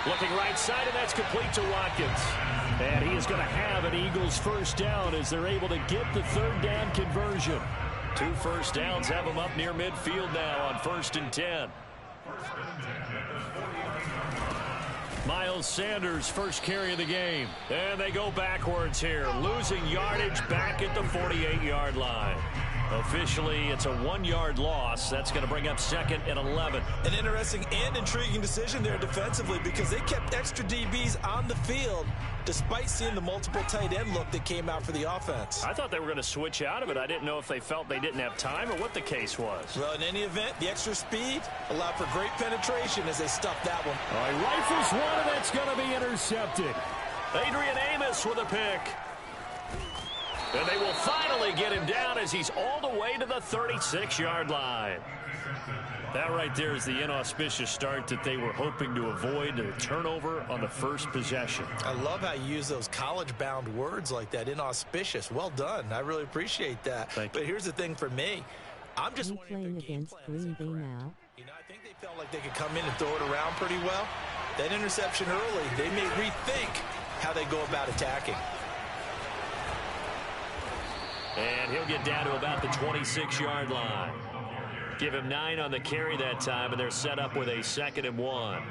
Looking right side, and that's complete to Watkins. And he is going to have an Eagles first down as they're able to get the 3rd down conversion. 2 first downs have them up near midfield now on 1st and 10. Miles Sanders' first carry of the game. And they go backwards here, losing yardage back at the 48-yard line. Officially, it's a 1-yard loss. That's going to bring up 2nd and 11. An interesting and intriguing decision there defensively because they kept extra DBs on the field despite seeing the multiple tight end look that came out for the offense. I thought they were going to switch out of it. I didn't know if they felt they didn't have time or what the case was. Well, in any event, the extra speed allowed for great penetration as they stuffed that one. All right, rifles one, and that's going to be intercepted. Adrian Amos with a pick. And they will finally get him down as he's all the way to the 36-yard line. That right there is the inauspicious start that they were hoping to avoid, a turnover on the first possession. I love how you use those college-bound words like that, inauspicious. Well done. I really appreciate that. Thank you. But here's the thing for me. I'm just wondering if their game against plans Green Bay incorrect. now. You know, I think they felt like they could come in and throw it around pretty well. That interception early, they may rethink how they go about attacking. And he'll get down to about the 26-yard line. Give him 9 on the carry that time, and they're set up with a 2nd and 1.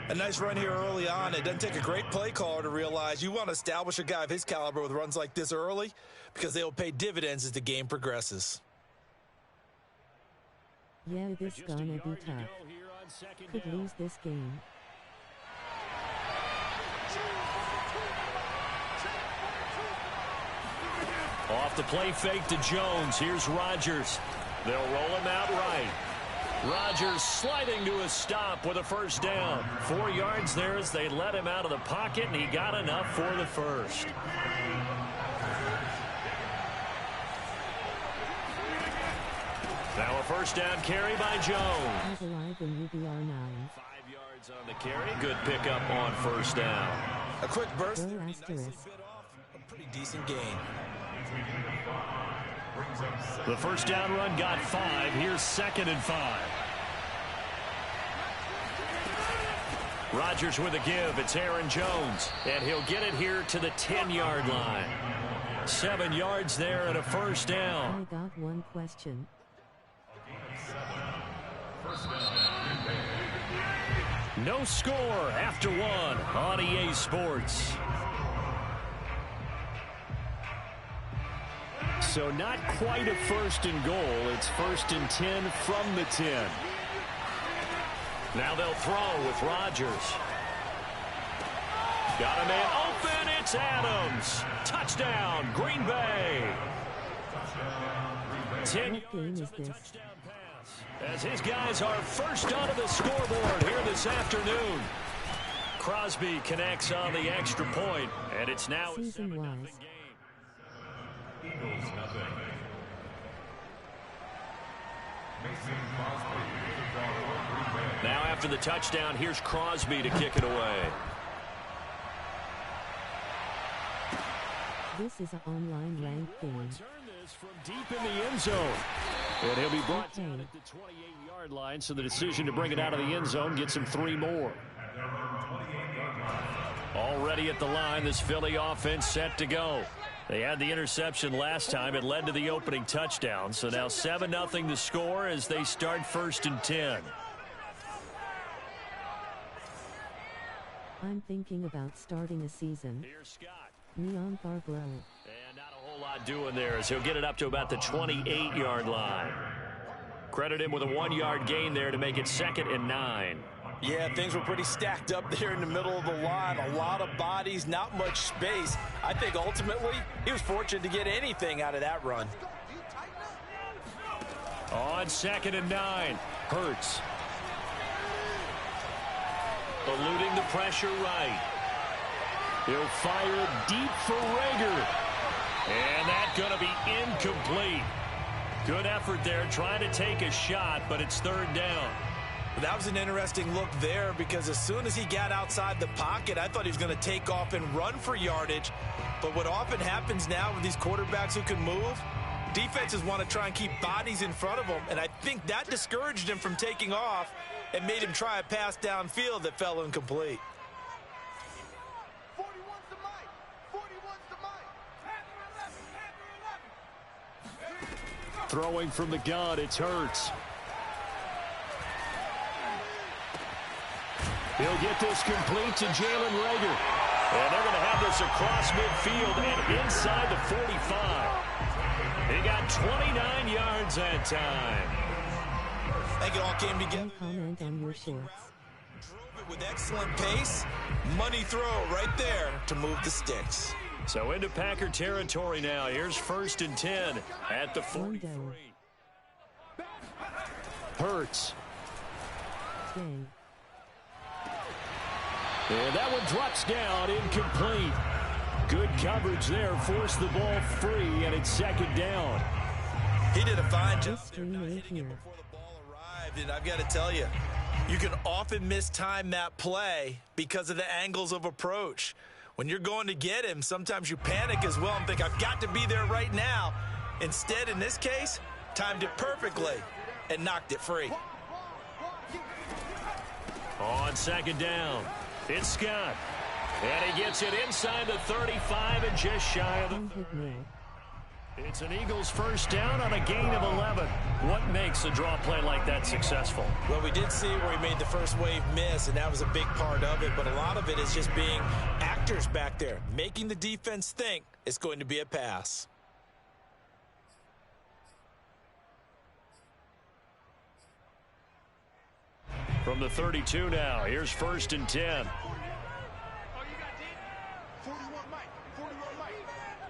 A nice run here early on. It doesn't take a great play caller to realize you want to establish a guy of his caliber with runs like this early because they will pay dividends as the game progresses. Yeah, this gonna be tough. Could lose this game. Off the play fake to Jones. Here's Rodgers. They'll roll him out right. Rodgers sliding to a stop with a first down. 4 yards there as they let him out of the pocket, and he got enough for the first. Now a first down carry by Jones. He's alive in UBR 9. 5 yards on the carry. Good pickup on first down. A quick burst Go there, and he nicely Asterisk. bit off a pretty decent gain. The first down run got 5. Here's 2nd and 5. Rodgers with a give. It's Aaron Jones. And he'll get it here to the 10-yard line. 7 yards there and a first down. I got one question. No score after 1 on EA Sports. So not quite a 1st and goal. It's 1st and 10 from the 10. Now they'll throw with Rodgers. Got a man open. It's Adams. Touchdown, Green Bay. 10 What game yards is of a this? touchdown pass. As his guys are first onto the scoreboard here this afternoon. Crosby connects on the extra point, and it's now a 7-0 Season-wise. game. Now after the touchdown, here's Crosby to kick it away. This is an online ranked game. Return this from deep in the end zone. And he'll be brought down at the 28-yard line, so the decision to bring it out of the end zone gets him 3 more. Already at the line, this Philly offense set to go. They had the interception last time. It led to the opening touchdown. So now 7-0 the score as they start 1st and 10. I'm thinking about starting a season. Here's Scott. Neon Barbaro. And not a whole lot doing there as he'll get it up to about the 28-yard line. Credit him with a 1-yard gain there to make it 2nd and 9. Yeah, things were pretty stacked up there in the middle of the line. A lot of bodies, not much space. I think ultimately he was fortunate to get anything out of that run. On 2nd and 9, Hurts. Eluding the pressure right. He'll fire deep for Rager. And that's going to be incomplete. Good effort there trying to take a shot, but it's 3rd down. That was an interesting look there because as soon as he got outside the pocket, I thought he was going to take off and run for yardage. But what often happens now with these quarterbacks who can move, defenses want to try and keep bodies in front of them. And I think that discouraged him from taking off and made him try a pass downfield that fell incomplete. 41's the mic. 41's the mic. Throwing from the gun, it's Hurts. He'll get this complete to Jalen Reagor. And they're going to have this across midfield and inside the 45. He got 29 yards that time. I think it all came together. Comment on your shorts. Drove it with excellent pace. Money throw right there to move the sticks. So into Packer territory now. Here's 1st and 10 at the 43. Hurts. Dang. And that one drops down, incomplete. Good coverage there, forced the ball free, and it's 2nd down. He did a fine job there, Mystery not right hitting it here. before the ball arrived. And I've got to tell you, you can often mistime that play because of the angles of approach. When you're going to get him, sometimes you panic as well and think, I've got to be there right now. Instead, in this case, timed it perfectly and knocked it free. On 2nd down, it's Scott. And he gets it inside the 35 and just shy of the 30. It's an Eagles 1st down on a gain of 11. What makes a draw play like that successful? Well, we did see where he made the first wave miss, and that was a big part of it. But a lot of it is just being actors back there, making the defense think it's going to be a pass. From the 32 now, here's 1st and 10. 41 Mike. 41 Mike.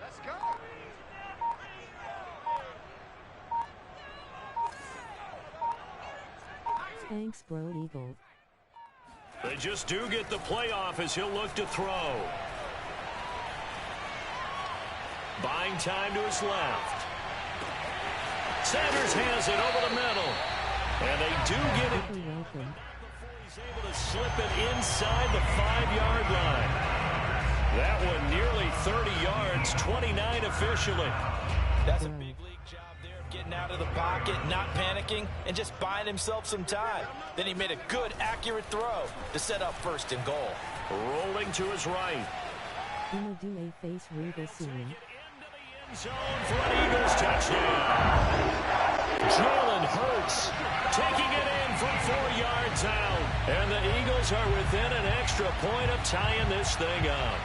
Let's go. Thanks, bro Eagle. They just do get the playoff as he'll look to throw. Buying time to his left. Sanders has it over the middle. And they do get it. Welcome. He's able to slip it inside the 5-yard line. That one nearly 30 yards, 29 officially. That's a big league job there, getting out of the pocket, not panicking, and just buying himself some time. Then he made a good, accurate throw to set up 1st and goal. Rolling to his right. Gonna do a face reveal soon. Into the end zone for an Eagles touchdown. Jalen Hurts taking it in from 4 yards out. And the Eagles are within an extra point of tying this thing up.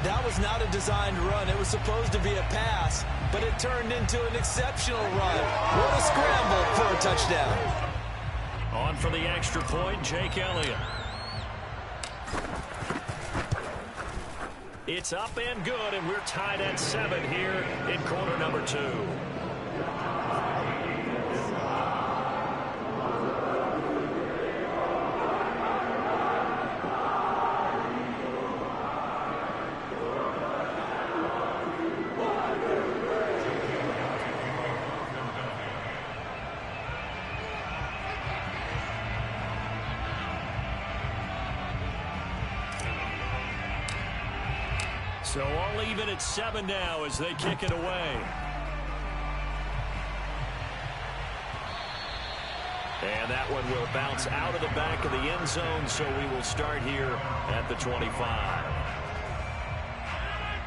That was not a designed run. It was supposed to be a pass, but it turned into an exceptional run. What a scramble for a touchdown. On for the extra point, Jake Elliott. It's up and good, and we're tied at 7 here in quarter number 2. So all even at 7 now as they kick it away. And that one will bounce out of the back of the end zone, so we will start here at the 25.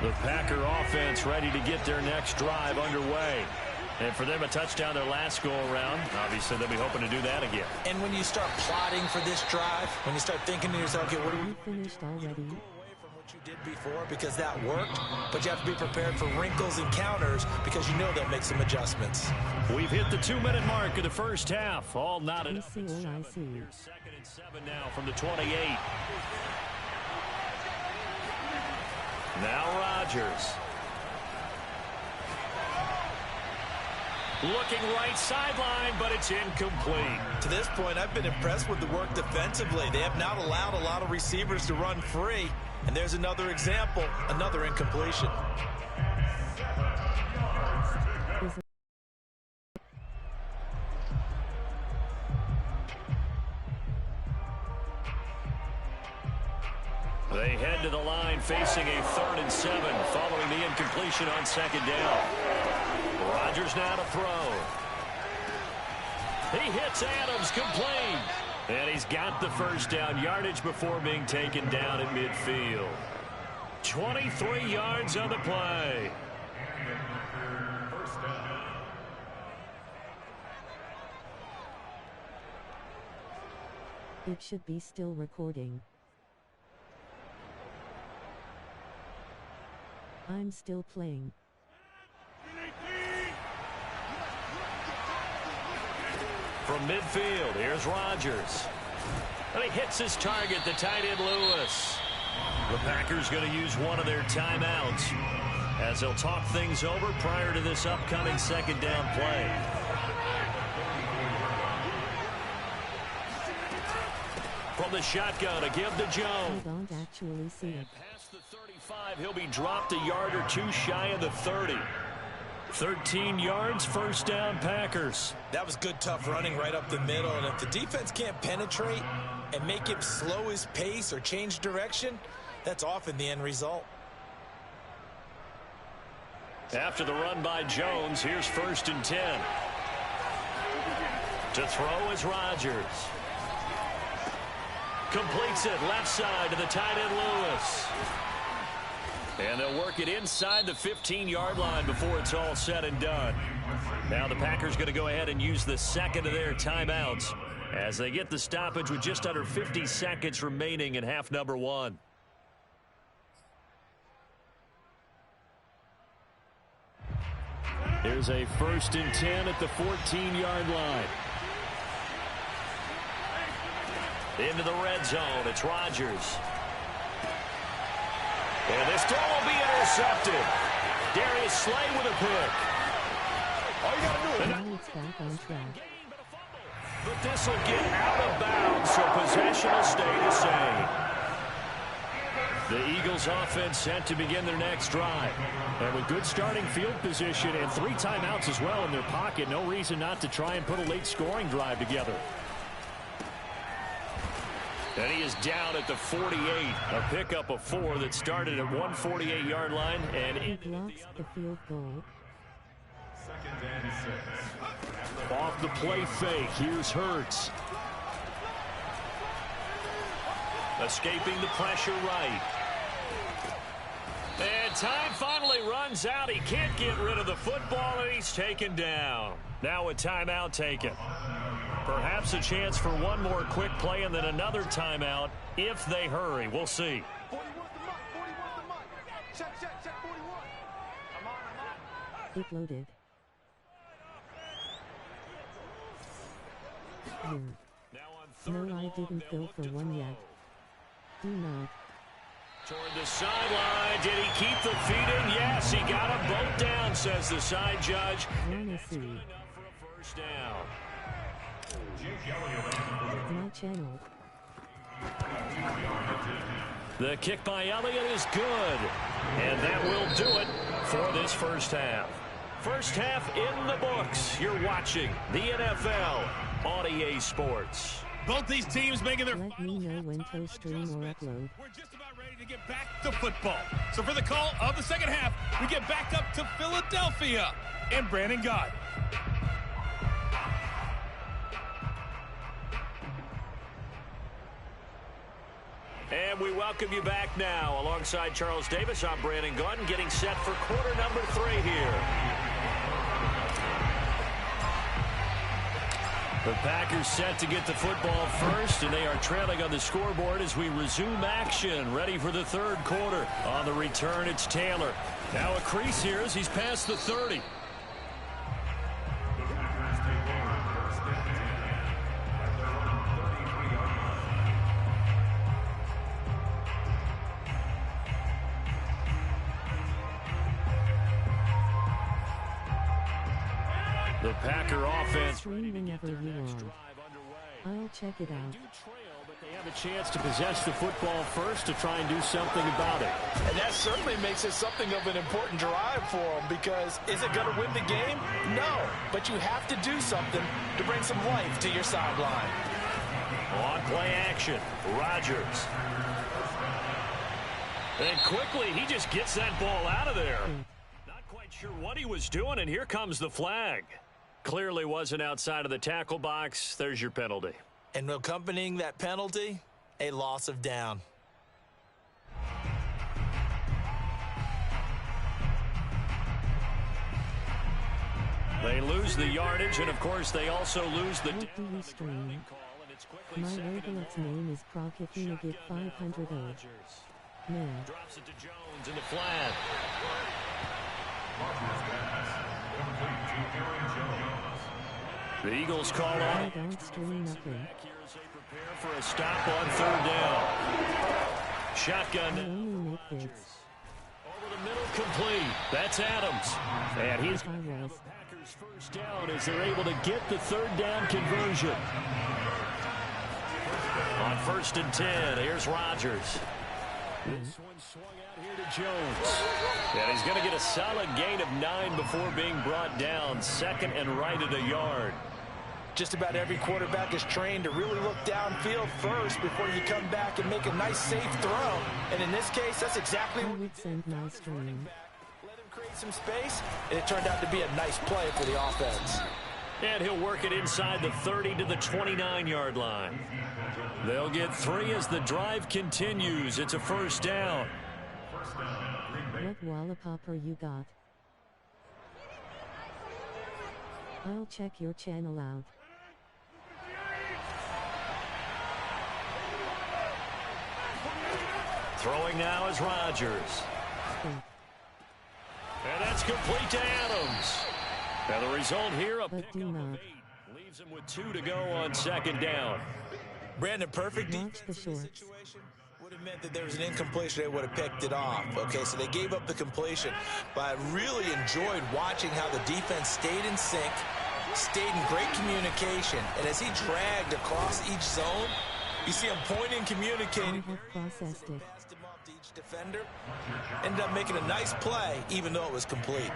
The Packer offense ready to get their next drive underway. And for them, a touchdown their last go-around. Obviously, they'll be hoping to do that again. And when you start plotting for this drive, when you start thinking to yourself, okay, what do we Finished already. you did before, because that worked, but you have to be prepared for wrinkles and counters because you know they'll make some adjustments. We've hit the 2-minute mark of the first half. All knotted up. I see. Here's 2nd and 7 now from the 28. Now Rodgers. Looking right sideline, but it's incomplete. To this point, I've been impressed with the work defensively. They have not allowed a lot of receivers to run free. And there's another example, another incompletion. They head to the line facing a 3rd and 7 following the incompletion on 2nd down. Rodgers now to throw. He hits Adams, complete. And he's got the 1st down, yardage before being taken down at midfield. 23 yards on the play. First down. It should be still recording. I'm still playing. From midfield, here's Rodgers. And he hits his target, the tight end Lewis. The Packers going to use one of their timeouts as they'll talk things over prior to this upcoming second down play. From the shotgun, a give to Jones. I don't actually see it. Past the 35, he'll be dropped a yard or two shy of the 30. 13 yards, first down, Packers. That was good, tough running right up the middle. And if the defense can't penetrate and make him slow his pace or change direction, that's often the end result. After the run by Jones, here's 1st and 10. To throw is Rodgers. Completes it left side to the tight end Lewis. And they'll work it inside the 15-yard line before it's all said and done. Now the Packers going to go ahead and use the second of their timeouts as they get the stoppage with just under 50 seconds remaining in half number 1. Here's a 1st and 10 at the 14-yard line. Into the red zone, it's Rodgers. And this throw will be intercepted. Darius Slay with a pick. All you gotta do is now it's back on track. But this will get out of bounds, so possession will stay the same. The Eagles offense set to begin their next drive. And with good starting field position and 3 timeouts as well in their pocket, no reason not to try and put a late scoring drive together. And he is down at the 48. A pickup of 4 that started at 148-yard line. And he blocks the field goal. 2nd and 6. Off the play fake, here's Hurts. Escaping the pressure right. And time finally runs out. He can't get rid of the football, and he's taken down. Now a timeout taken. Perhaps a chance for one more quick play and then another timeout if they hurry. We'll see. 41 the mark, 41 the mark. Check, 41. I'm on. It loaded. Here. No, I didn't go for one yet. Do not. Toward the sideline. Did he keep the feet in? Yes, he got them both down, says the side judge. Wanna see. Enough for a first down. My channel. The kick by Elliott is good. And that will do it for this first half. First half in the books. You're watching the NFL on EA Sports. Both these teams making their Let me know when to stream or upload. We're just about ready to get back to football. So for the call of the second half, we get back up to Philadelphia and Brandon Gott. And we welcome you back now. Alongside Charles Davis, I'm Brandon Gott, getting set for quarter number 3 here. The Packers set to get the football first, and they are trailing on the scoreboard as we resume action, ready for the third quarter. On the return, it's Taylor. Now a crease here as he's past the 30. The Packer offense Stream whenever you want. I'll check it out. But they have a chance to possess the football first to try and do something about it. And that certainly makes it something of an important drive for them, because is it going to win the game? No, but you have to do something to bring some life to your sideline. On play action, Rodgers. And quickly, he just gets that ball out of there. Not quite sure what he was doing, and here comes the flag. Clearly wasn't outside of the tackle box. There's your penalty. And accompanying that penalty, a loss of down. They lose the yardage, and of course they also lose the What do we stream? My Roblox name is Proc if you get 500 old. Man. Drops it to Jones in the flat. The Eagles call on. I don't stream nothing. Here as they prepare for a stop on third down. Shotgun. I only make bids. Over the middle, complete. That's Adams. And he's I was. Packers first down as they're able to get the third down conversion. On 1st and 10, here's Rodgers. This one swung out here to Jones. And he's going to get a solid gain of 9 before being brought down. 2nd and right at a yard. Just about every quarterback is trained to really look downfield first before you come back and make a nice, safe throw. And in this case, that's exactly I what would send my stream. let him create some space, and it turned out to be a nice play for the offense. And he'll work it inside the 30 to the 29-yard line. They'll get 3 as the drive continues. It's a first down. What wallapopper you got? I'll check your channel out. Throwing now is Rodgers. And that's complete to Adams. Now the result here, a But pick do up of not. 8. Leaves him with 2 to go on 2nd down. Brandon, perfect Watch defense the in this shorts. situation would have meant that there was an incompletion. They would have picked it off. Okay, so they gave up the completion. But I really enjoyed watching how the defense stayed in sync, stayed in great communication. And as he dragged across each zone, you see him pointing, I communicating. have processed it. Passed him off to each defender. Ended up making a nice play, even though it was complete.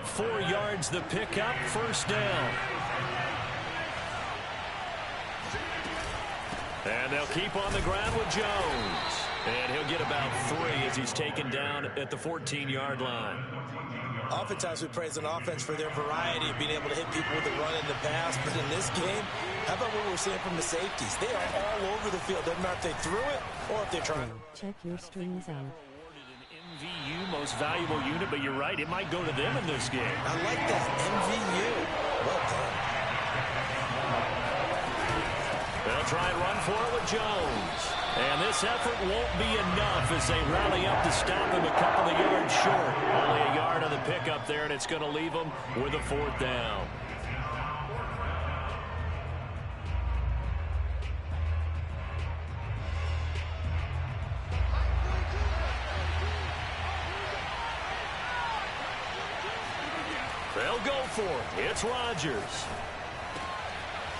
4 yards the pickup, first down. And they'll keep on the ground with Jones. And he'll get about 3 as he's taken down at the 14-yard line. Oftentimes we praise an offense for their variety of being able to hit people with the run and the pass. But in this game, how about what we're seeing from the safeties? They are all over the field. Doesn't matter if they threw it or if they're trying. Check your streams out. Awarded an MVU, most valuable unit, but you're right, it might go to them in this game. I like that. MVU. Well done. They'll try and run for it with Jones. And this effort won't be enough as they rally up to stop him a couple of yards short. Only a yard on the pickup there, and it's going to leave them with a 4th down. They'll go for it. It's Rodgers.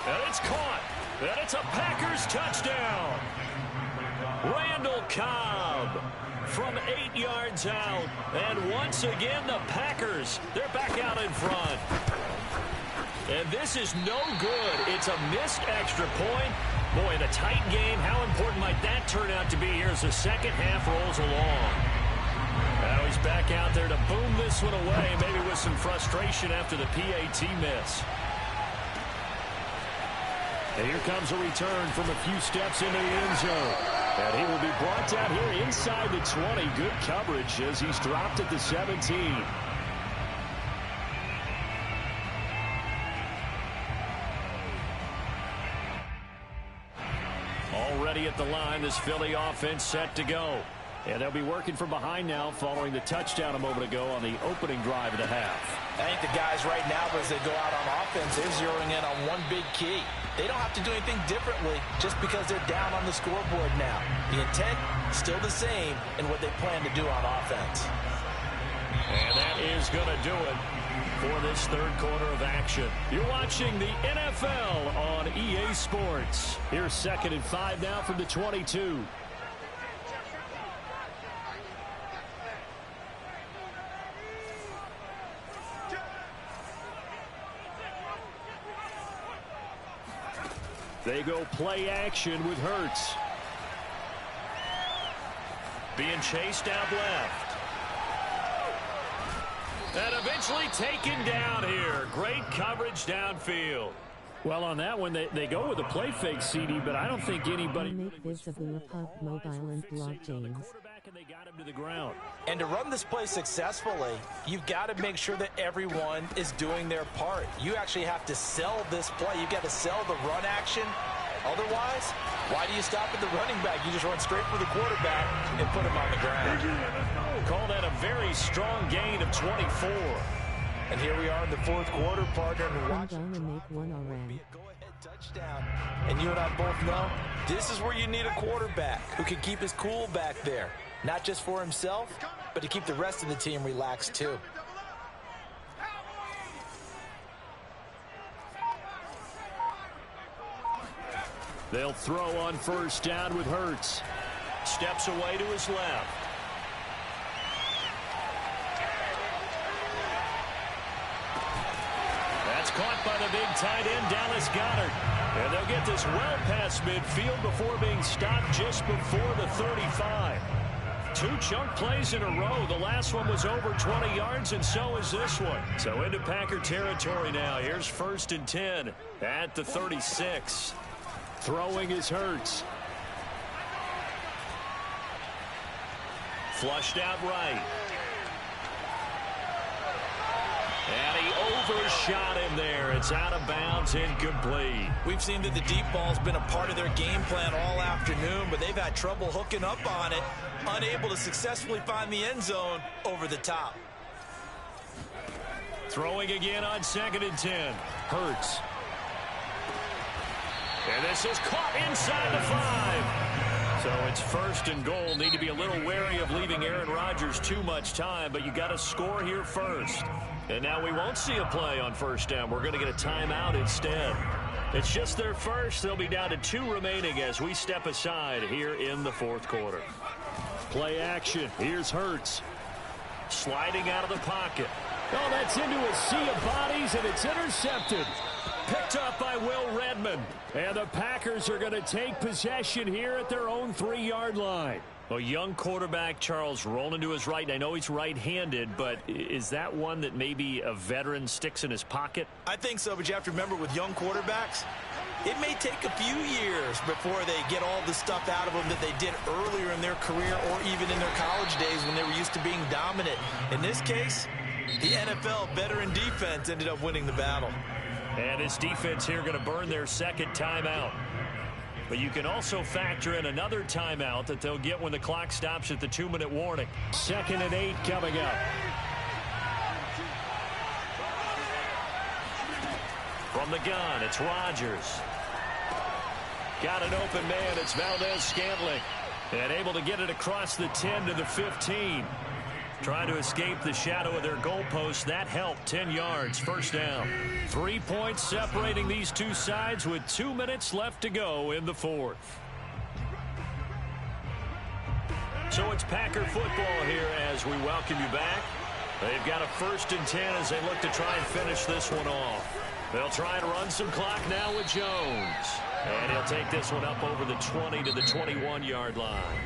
And it's caught. And it's a Packers touchdown. Randall Cobb from 8 yards out. And once again, the Packers, they're back out in front. And this is no good. It's a missed extra point. Boy, in a tight game, how important might that turn out to be here as the second half rolls along? Now he's back out there to boom this one away, maybe with some frustration after the PAT miss. And here comes a return from a few steps into the end zone. And he will be brought down here inside the 20. Good coverage as he's dropped at the 17. Already at the line, this Philly offense set to go. And they'll be working from behind now following the touchdown a moment ago on the opening drive of the half. I think the guys right now, as they go out on offense, they're zeroing in on one big key. They don't have to do anything differently just because they're down on the scoreboard now. The intent, still the same in what they plan to do on offense. And that is going to do it for this third quarter of action. You're watching the NFL on EA Sports. Here's 2nd and 5 now from the 22. They go play action with Hurts. Being chased out left. And eventually taken down here. Great coverage downfield. Well, on that one, they go with a play fake, CD, but I don't think anybody... I make vids of Pub Mobile and blockchains. And they got him to the ground. And to run this play successfully, you've got to make sure that everyone is doing their part. You actually have to sell this play. You've got to sell the run action Otherwise, why do you stop at the running back? You just run straight for the quarterback and put him on the ground. Call that a very strong gain of 24. And here we are in the fourth quarter, partner. And I'm gonna make one already. Go-ahead touchdown. And you and I both know this is where you need a quarterback who can keep his cool back there. Not just for himself, but to keep the rest of the team relaxed too. They'll throw on first down with Hurts. Steps away to his left. That's caught by the big tight end, Dallas Goedert. And they'll get this well past midfield before being stopped just before the 35. 2 chunk plays in a row. The last one was over 20 yards, and so is this one. So into Packer territory now. Here's 1st and 10 at the 36. Throwing is Hurts. Flushed out right. And he overshot him there. It's out of bounds, incomplete. We've seen that the deep ball's been a part of their game plan all afternoon, but they've had trouble hooking up on it, unable to successfully find the end zone over the top. Throwing again on 2nd and 10. Hurts. And this is caught inside the 5. So it's 1st and goal. Need to be a little wary of leaving Aaron Rodgers too much time, but you got to score here first. And now we won't see a play on 1st down. We're going to get a timeout instead. It's just their first. They'll be down to 2 remaining as we step aside here in the 4th quarter. Play action. Here's Hurts. Sliding out of the pocket. Oh, that's into a sea of bodies, and it's intercepted. Picked up by Will Redmond. And the Packers are going to take possession here at their own 3-yard line. A young quarterback, Charles, rolling to his right. And I know he's right-handed, but is that one that maybe a veteran sticks in his pocket? I think so, but you have to remember with young quarterbacks, it may take a few years before they get all the stuff out of them that they did earlier in their career or even in their college days when they were used to being dominant. In this case, the NFL veteran defense ended up winning the battle. And this defense here going to burn their 2nd timeout. But you can also factor in another timeout that they'll get when the clock stops at the 2-minute warning. 2nd and 8 coming up. From the gun, it's Rodgers. Got an open man, it's Valdez-Scantling. And able to get it across the 10 to the 15. Trying to escape the shadow of their goalpost. That helped. 10 yards. 1st down. 3 points separating these two sides with 2 minutes left to go in the 4th. So it's Packer football here as we welcome you back. They've got a 1st and 10 as they look to try and finish this one off. They'll try and run some clock now with Jones. And he'll take this one up over the 20 to the 21-yard line.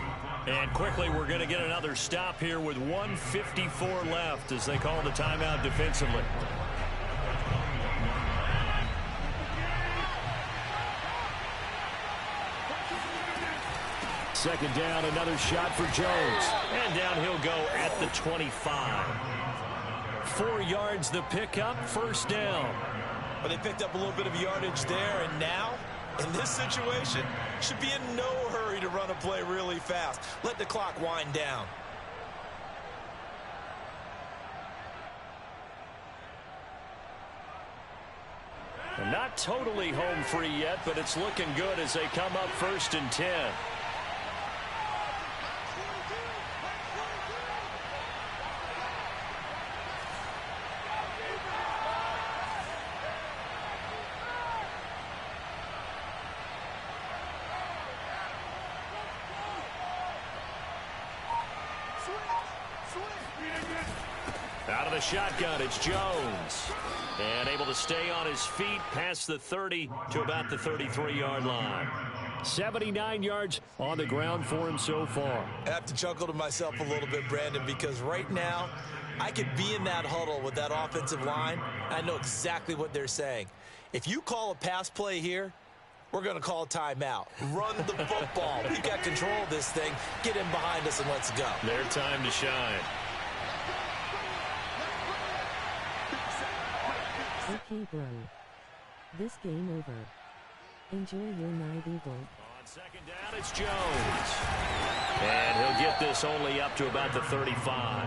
And quickly, we're going to get another stop here with 1:54 left as they call the timeout defensively. Second down, another shot for Jones. And down he'll go at the 25. 4 yards the pickup, 1st down. But they picked up a little bit of yardage there, and now, in this situation, should be in no hurry to run a play really fast. Let the clock wind down. And not totally home free yet, but it's looking good as they come up 1st and 10. Out of the shotgun, it's Jones. And able to stay on his feet past the 30 to about the 33-yard line. 79 yards on the ground for him so far. I have to chuckle to myself a little bit, Brandon, because right now, I could be in that huddle with that offensive line. I know exactly what they're saying. If you call a pass play here, we're going to call a timeout. Run the football. We've got control of this thing. Get in behind us and let's go. Their time to shine. Okay, bro. This game over. Enjoy your night, Eagle. On second down, it's Jones. And he'll get this only up to about the 35.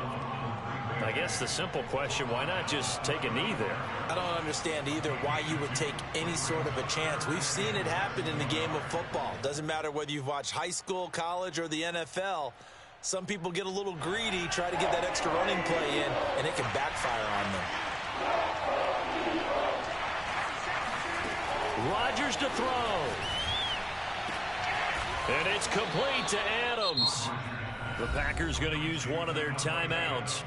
I guess the simple question, why not just take a knee there? I don't understand either why you would take any sort of a chance. We've seen it happen in the game of football. Doesn't matter whether you've watched high school, college, or the NFL. Some people get a little greedy, try to get that extra running play in, and it can backfire on them. Rodgers to throw. And it's complete to Adams. The Packers going to use one of their timeouts.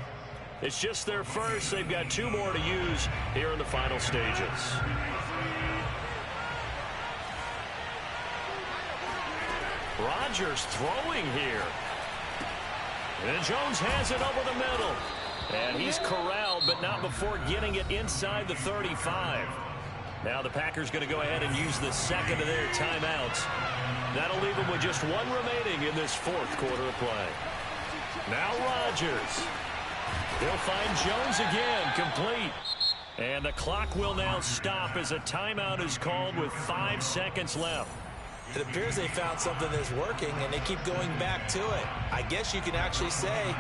It's just their first. They've got 2 more to use here in the final stages. Rodgers throwing here. And Jones has it over the middle. And he's corralled, but not before getting it inside the 35. Now the Packers going to go ahead and use the second of their timeouts. That'll leave them with just 1 remaining in this 4th quarter of play. Now Rodgers. He'll find Jones again, complete. And the clock will now stop as a timeout is called with 5 seconds left. It appears they found something that's working, and they keep going back to it. I guess you can actually say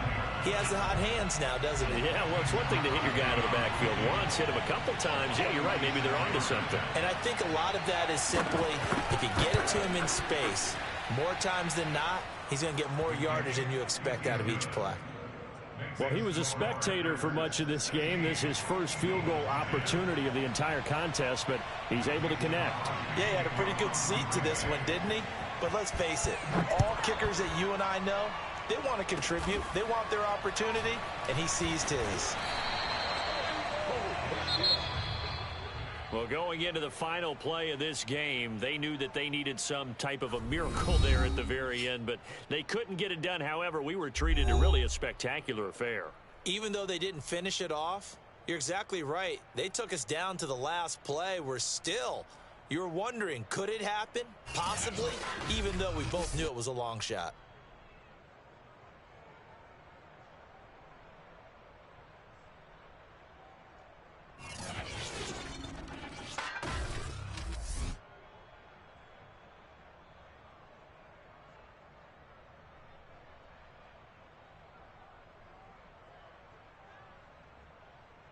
he has the hot hands now, doesn't he? Yeah, well, it's one thing to hit your guy out of the backfield once, hit him a couple times. Yeah, you're right. Maybe they're onto something. And I think a lot of that is simply if you get it to him in space, more times than not, he's going to get more yardage than you expect out of each play. Well, he was a spectator for much of this game. This is his first field goal opportunity of the entire contest, but he's able to connect. Yeah, he had a pretty good seat to this one, didn't he? But let's face it, all kickers that you and I know, they want to contribute. They want their opportunity, and he seized his. Well, going into the final play of this game, they knew that they needed some type of a miracle there at the very end, but they couldn't get it done. However, we were treated to really a spectacular affair. Even though they didn't finish it off, you're exactly right. They took us down to the last play. We're still, you're wondering, could it happen? Possibly, even though we both knew it was a long shot.